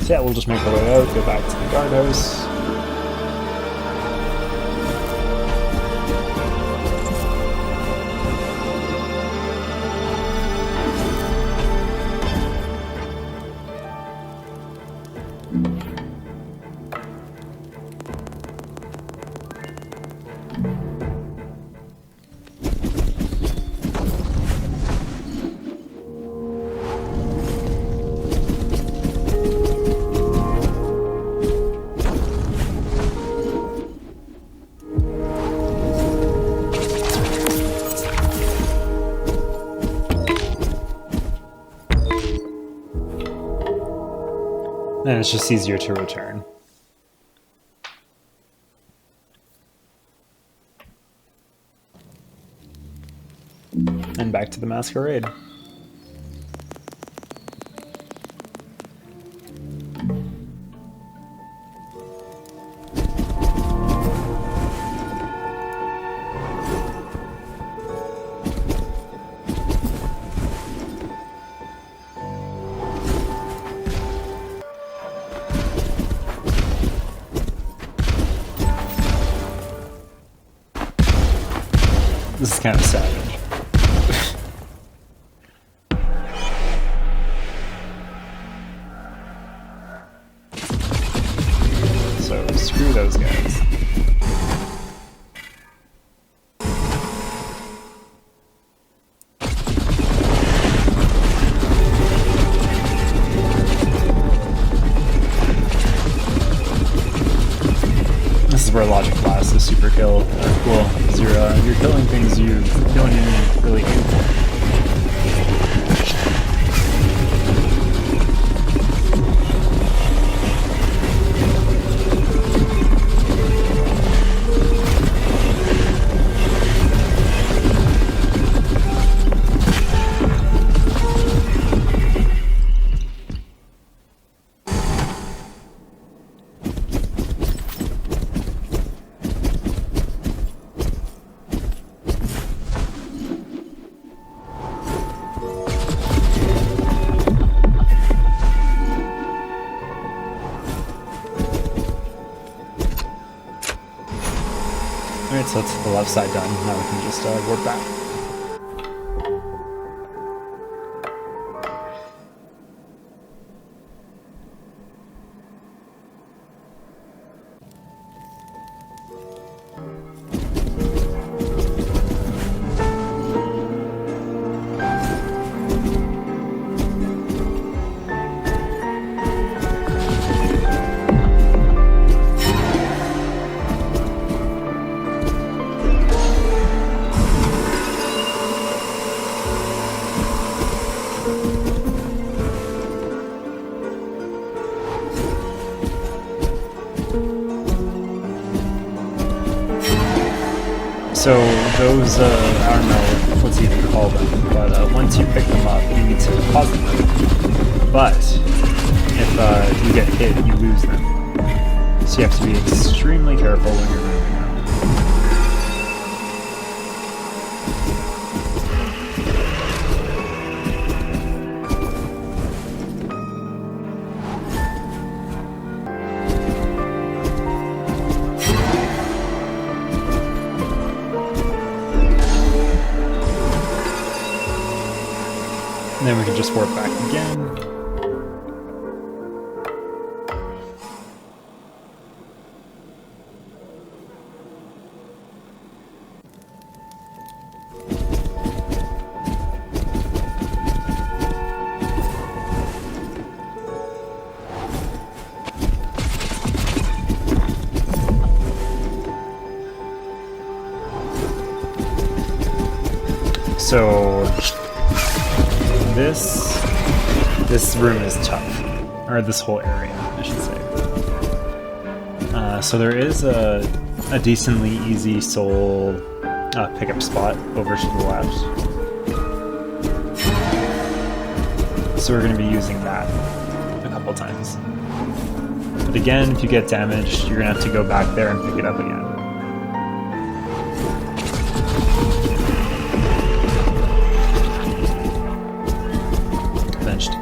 So yeah, we'll just make our way out, go back to the guardhouse. And it's just easier to return. And back to the masquerade. This is kind of savage. So screw those guys. This is where logic lasts, the super kill. Cool. You're killing things you don't even really aim for. Alright, so that's the left side done. Now we can just warp back. So those, I don't know what's even call them, but once you pick them up, you need to deposit them. But if you get hit, you lose them. So you have to be extremely careful when you're moving around. And then we can just warp back again. So this room is tough, or this whole area, I should say. So there is a decently easy soul pickup spot over to the left. So we're going to be using that a couple times. But again, if you get damaged, you're going to have to go back there and pick it up again.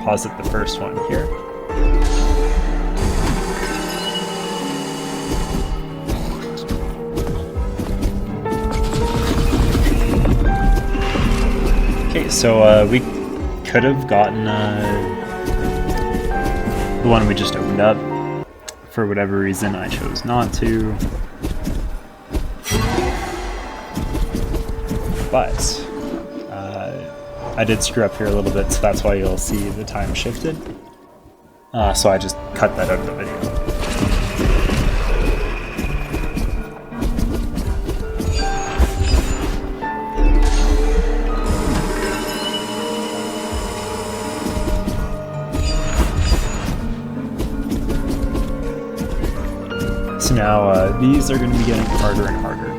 Deposit the first one here. Okay, so we could have gotten the one we just opened up. For whatever reason, I chose not to. But I did screw up here a little bit, so that's why you'll see the time shifted. So I just cut that out of the video. So now these are going to be getting harder and harder.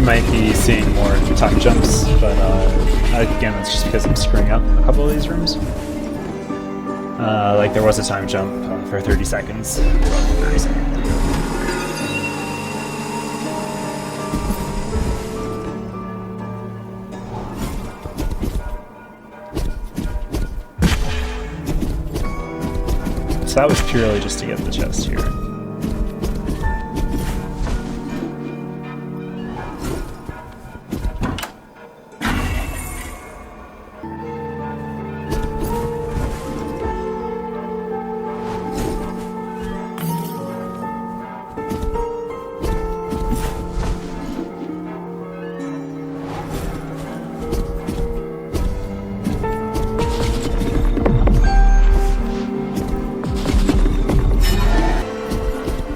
Might be seeing more time jumps, but again, that's just because I'm screwing up a couple of these rooms. Like there was a time jump for 30 seconds. 30 seconds. So that was purely just to get the chest here.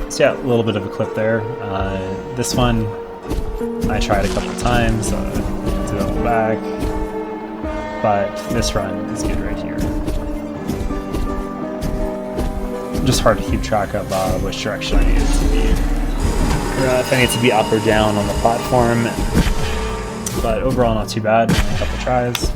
So yeah, a little bit of a clip there. This one, I tried a couple times to go back, but this run is good right here. Just hard to keep track of which direction I need it to be. Or if I need to be up or down on the platform. But overall, not too bad. Only a couple tries.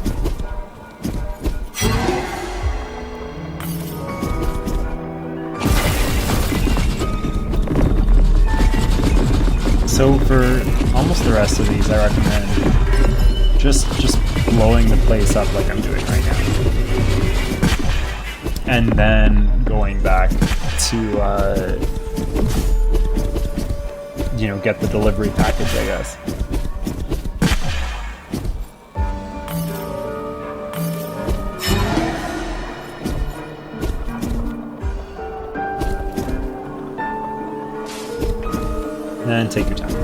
So for almost the rest of these, I recommend just blowing the place up like I'm doing right now, and then going back to you know, get the delivery package, I guess. And take your time.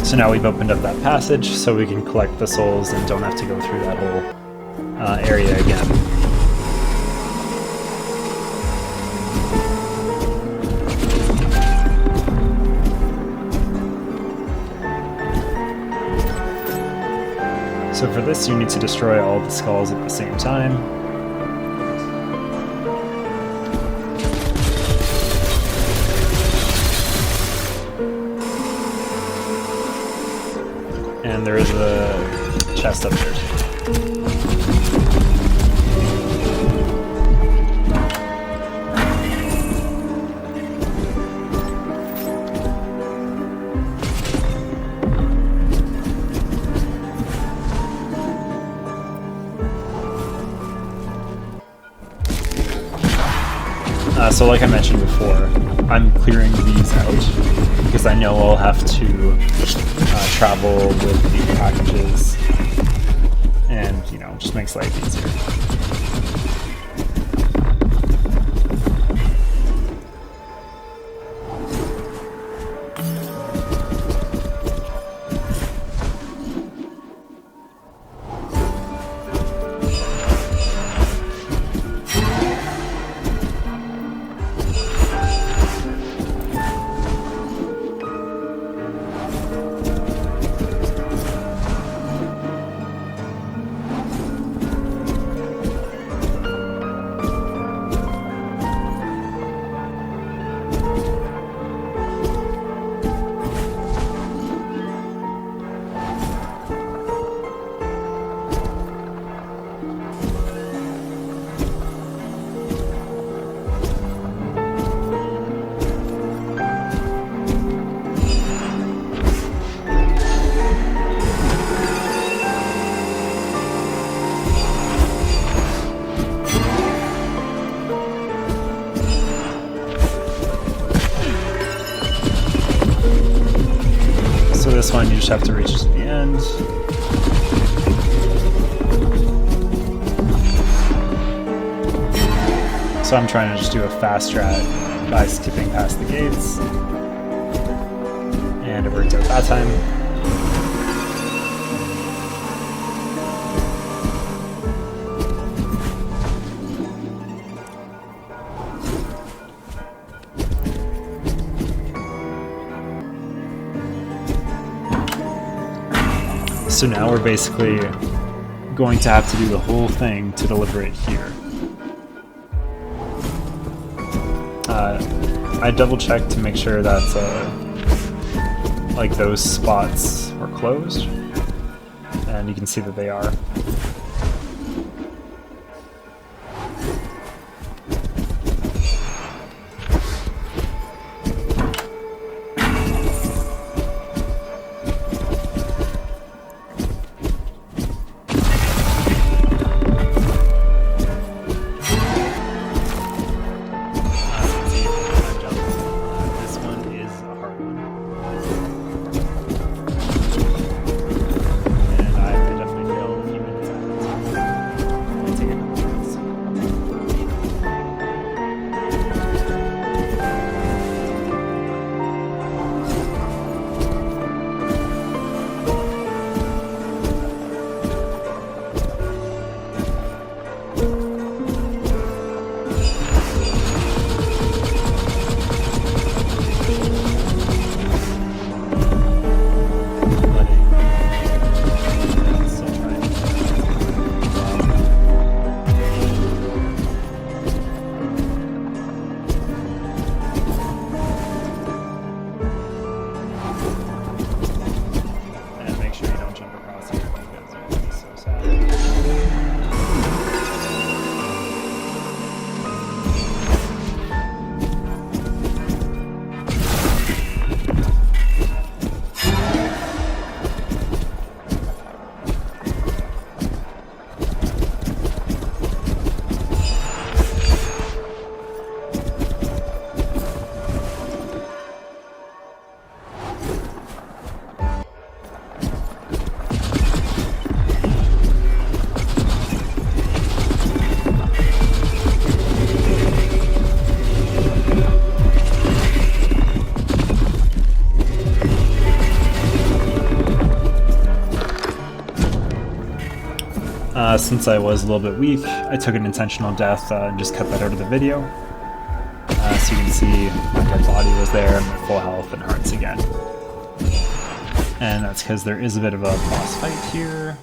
So now we've opened up that passage so we can collect the souls and don't have to go through that whole area again. So for this, you need to destroy all the skulls at the same time. And there is a chest up there. So like I mentioned before, I'm clearing these out because I know I'll have to travel with the packages, and you know, just makes life easier. this one, you just have to reach to the end. So I'm trying to just do a fast strat by skipping past the gates. And it worked out that time. So now we're basically going to have to do the whole thing to deliver it here. I double checked to make sure that like those spots were closed, and you can see that they are. Since I was a little bit weak, I took an intentional death and just cut that out of the video. So you can see my dead body was there, and my full health and hearts again. And that's because there is a bit of a boss fight here.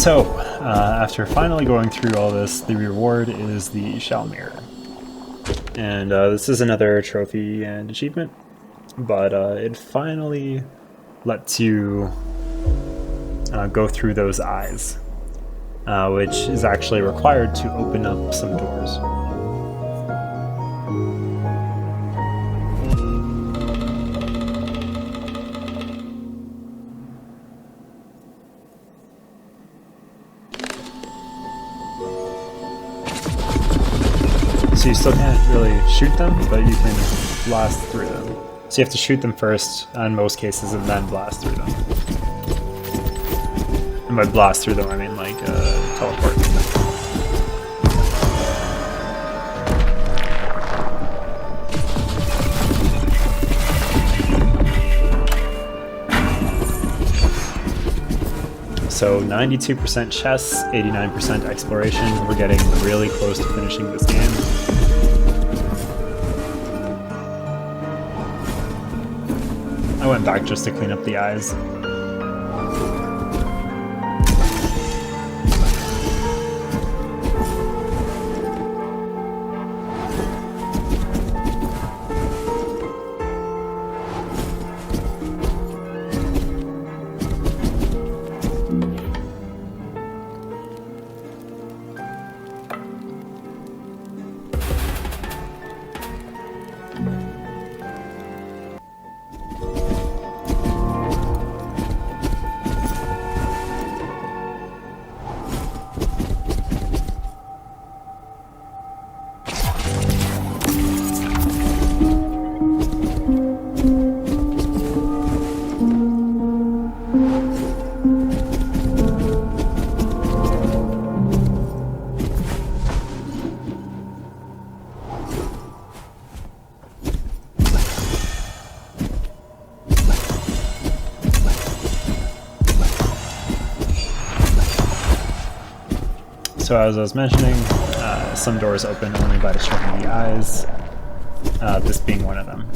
So, after finally going through all this, the reward is the Shell Mirror. And this is another trophy and achievement, but it finally lets you go through those eyes, which is actually required to open up some doors. So you still can't really shoot them, but you can blast through them. So you have to shoot them first, in most cases, and then blast through them. And by blast through them, I mean like teleport. So 92% chess, 89% exploration. We're getting really close to finishing this game. I went back just to clean up the eyes. So as I was mentioning, some doors open only by destroying the eyes, this being one of them.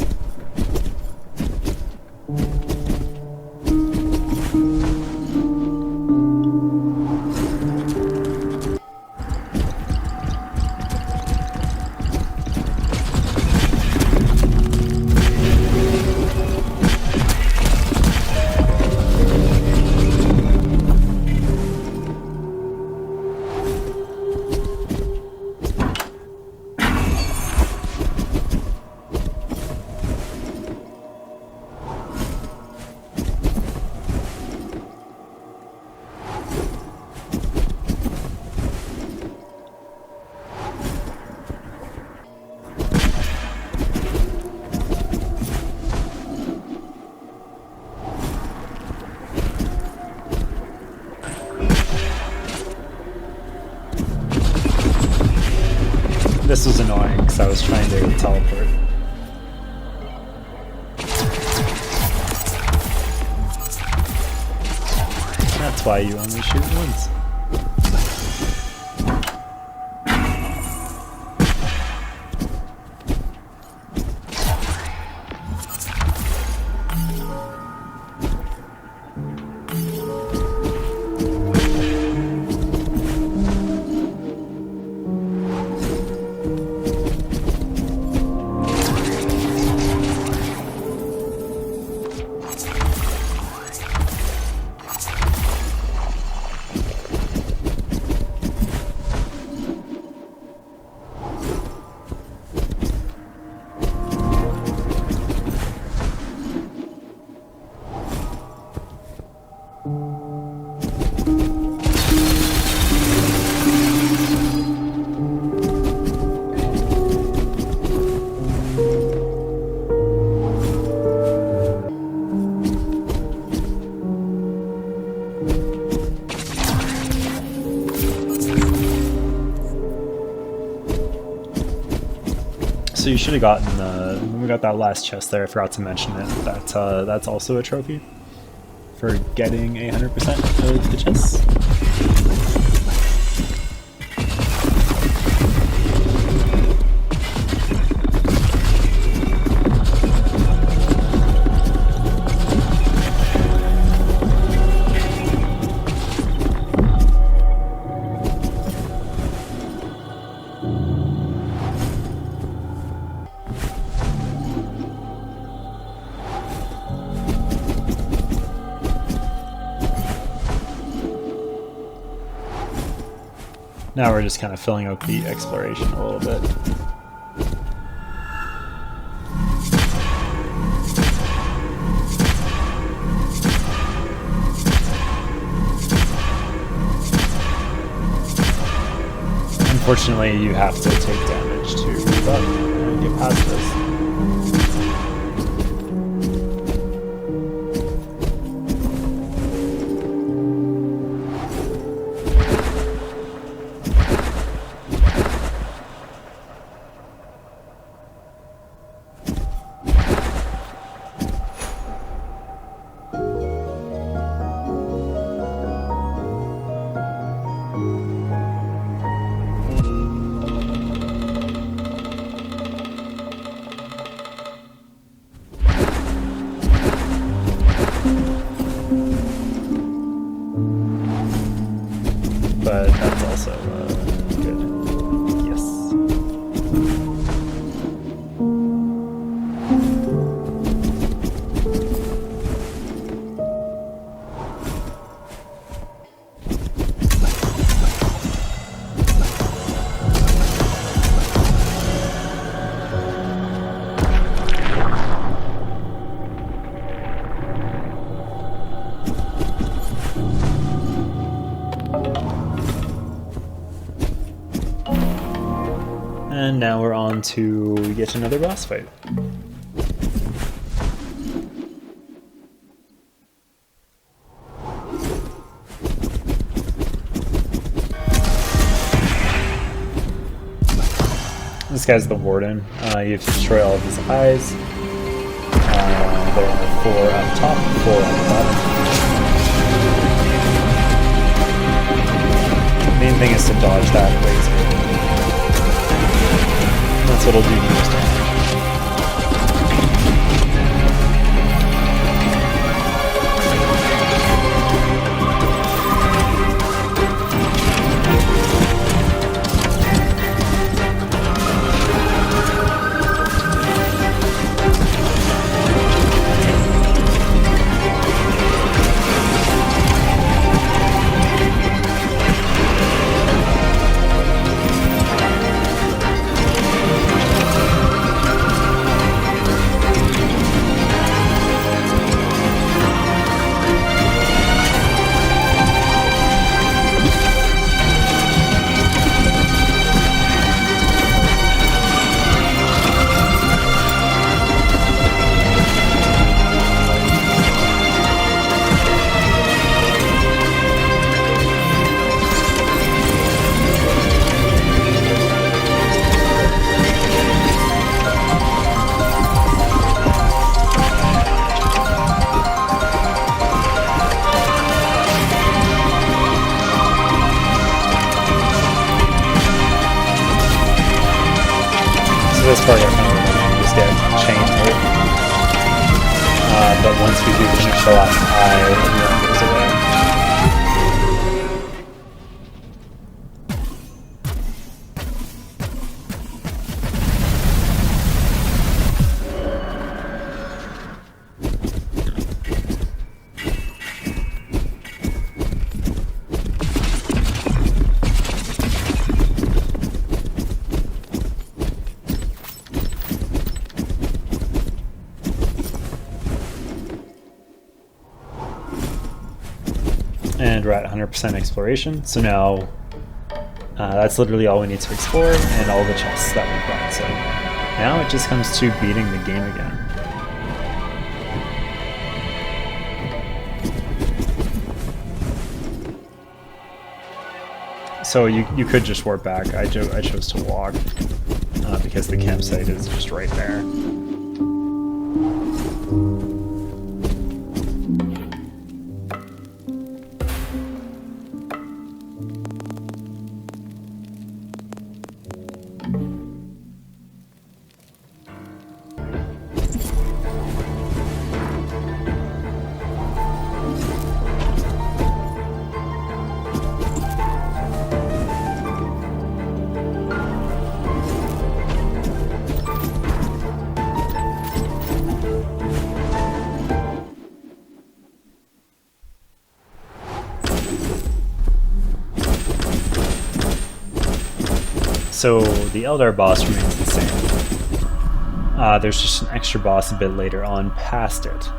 This was annoying because I was trying to teleport. That's why you only shoot once. So you should have gotten when we got that last chest there. I forgot to mention it. That's also a trophy for getting 100% of the chests. Now we're just kind of filling out the exploration a little bit. Unfortunately, you have to take damage to move up and get past this. But that's also good. Yes. And now we're on to yet another boss fight. This guy's the warden. You have to destroy all of his eyes. There are 4 on top, 4 on the bottom. The main thing is to dodge that laser. That's what'll do the most damage. This part I found we just get chained out. But once we do finish the last eye, everyone goes away. And we're at 100% exploration, so now that's literally all we need to explore and all the chests that we've got. So now it just comes to beating the game again. So you could just warp back. I chose to walk because the campsite is just right there. So the Eldar boss remains the same. There's just an extra boss a bit later on past it.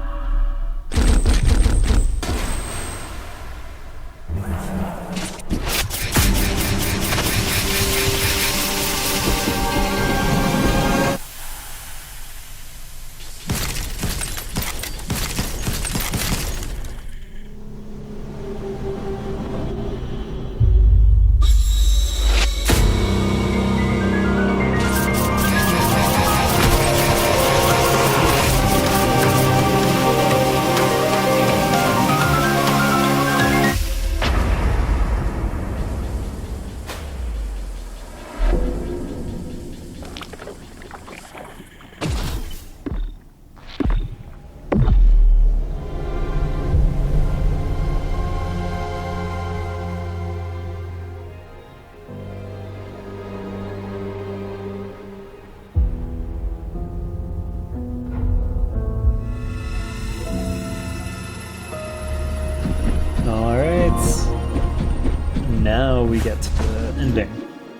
Now we get to the ending,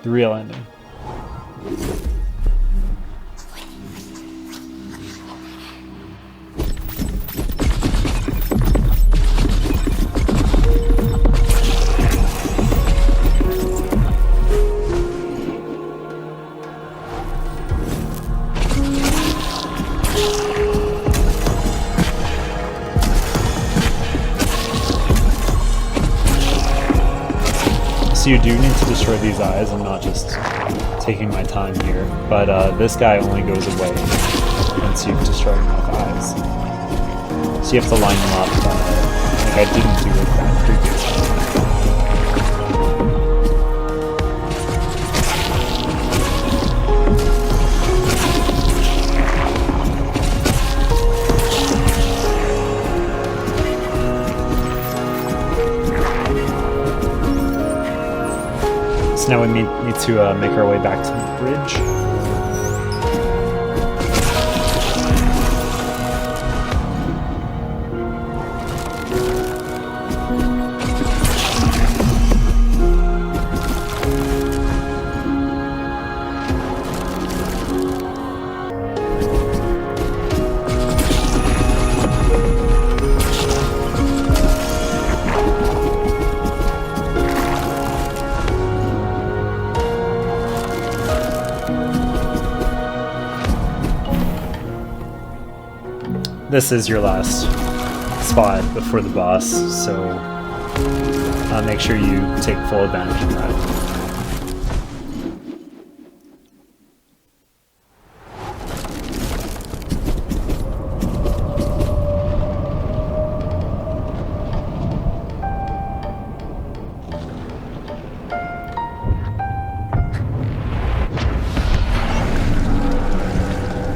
the real ending. So you do need to destroy these eyes. I'm not just taking my time here, but this guy only goes away once you've destroyed enough eyes. So you have to line them up, like I didn't do with that previously. Now we need to make our way back to the bridge. This is your last spot before the boss, so make sure you take full advantage of that.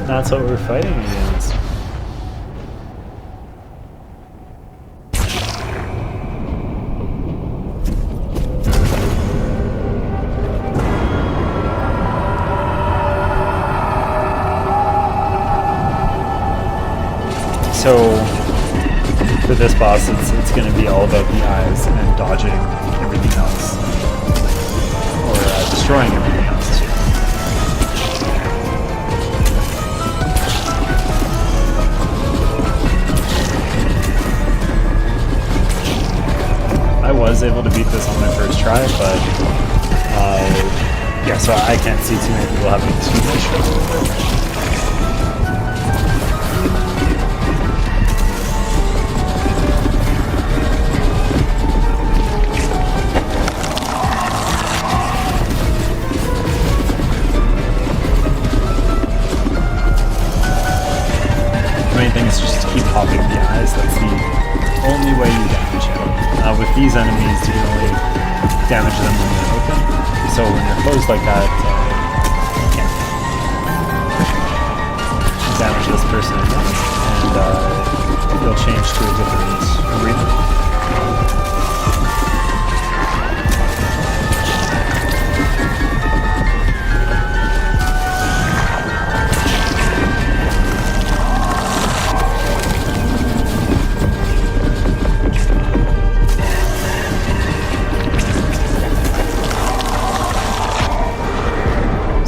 That's what we're fighting against. So, for this boss, it's going to be all about the eyes and dodging everything else. Or destroying everything else, too. I was able to beat this on my first try, but yeah, so I can't see too many people having too much trouble with it. Just keep popping the eyes. That's the only way you damage it. With these enemies, you can only damage them when they're open. So when they're closed like that, you can't damage this person enough, and they'll change to a different arena.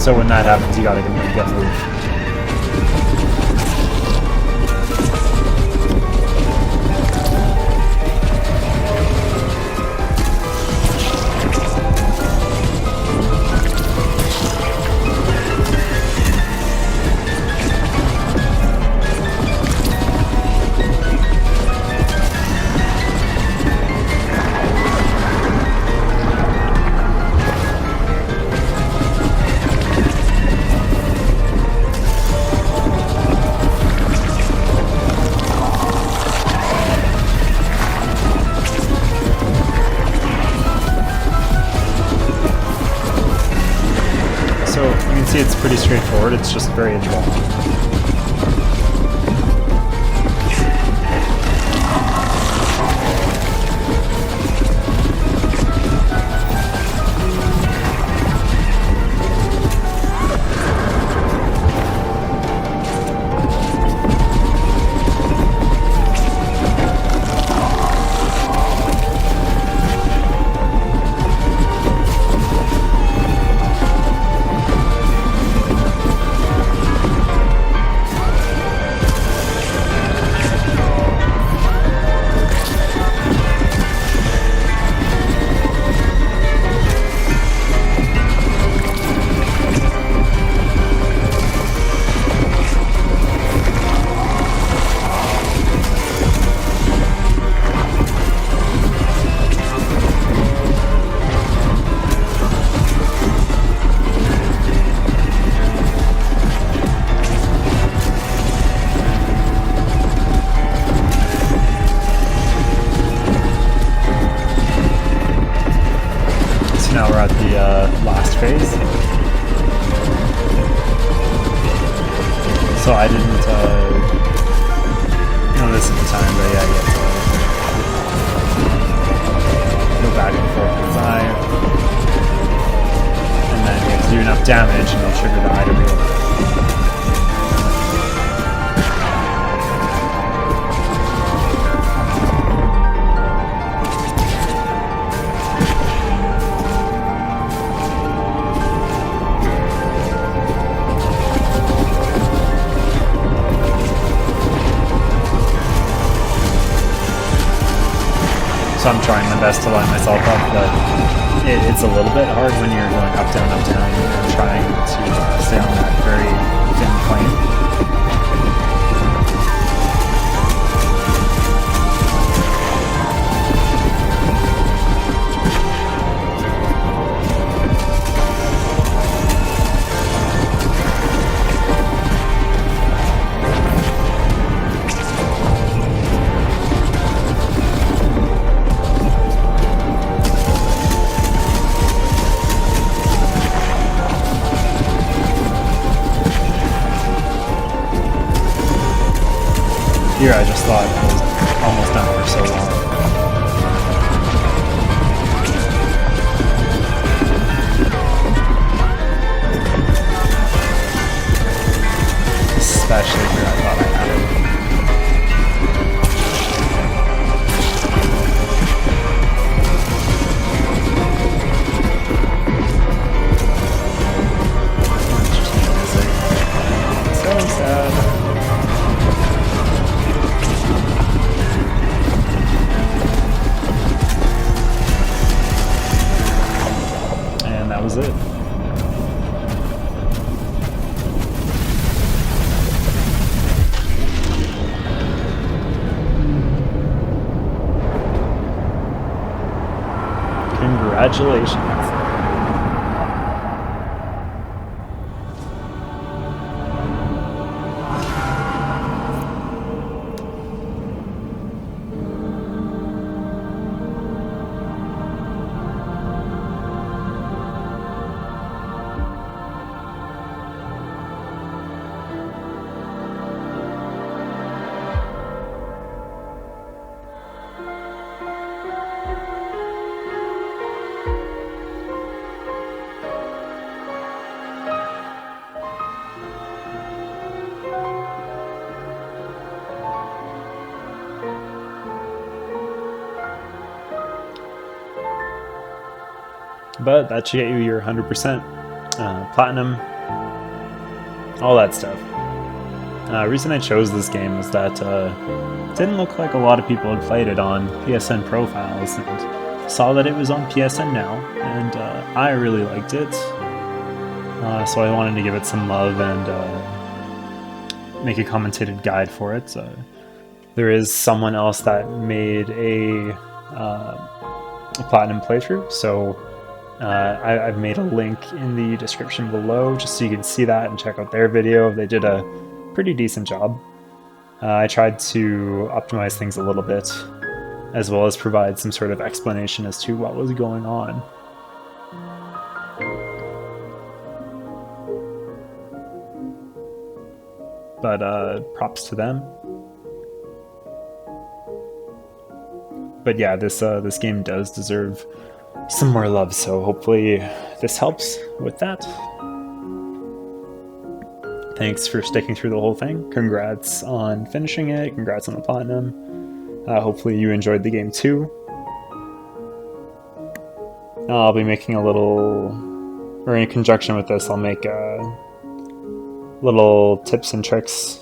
So when that happens, you gotta get moved. It's pretty straightforward, it's just very involved. Now we're at the last phase. So I didn't know this at the time, but yeah, you have to go back and forth with I. And then you have to do enough damage and it'll trigger the I to reload. So I'm trying my best to line myself up, but it's a little bit hard when you're going up, down, and trying to stay on that very thin plane. Here I just thought it was almost done for so long. Especially here I thought I had it. So sad. Was it. Congratulations. But that should get you your 100% platinum all that stuff. Reason I chose this game was that it didn't look like a lot of people had played it on PSN profiles, and saw that it was on PSN now, and I really liked it. So I wanted to give it some love and make a commentated guide for it. There is someone else that made a platinum playthrough, so I've made a link in the description below just so you can see that and check out their video. They did a pretty decent job. I tried to optimize things a little bit, as well as provide some sort of explanation as to what was going on. But props to them. But yeah, this game does deserve some more love, so hopefully this helps with that. Thanks for sticking through the whole thing. Congrats on finishing it. Congrats on the platinum. Hopefully you enjoyed the game too. I'll be making a little, or in conjunction with this, I'll make a little tips and tricks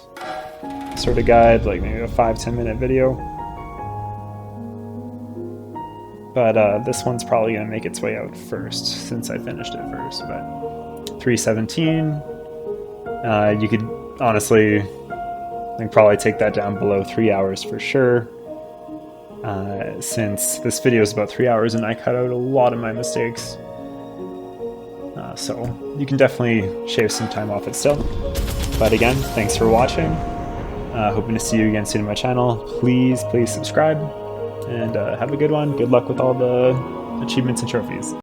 sort of guide, like maybe a 5-10 minute video. But this one's probably going to make its way out first, since I finished it first. But 317, you could honestly, I think, probably take that down below 3 hours for sure. Since this video is about 3 hours and I cut out a lot of my mistakes. So you can definitely shave some time off it still. But again, thanks for watching. Hoping to see you again soon on my channel. Please subscribe. And have a good one. Good luck with all the achievements and trophies.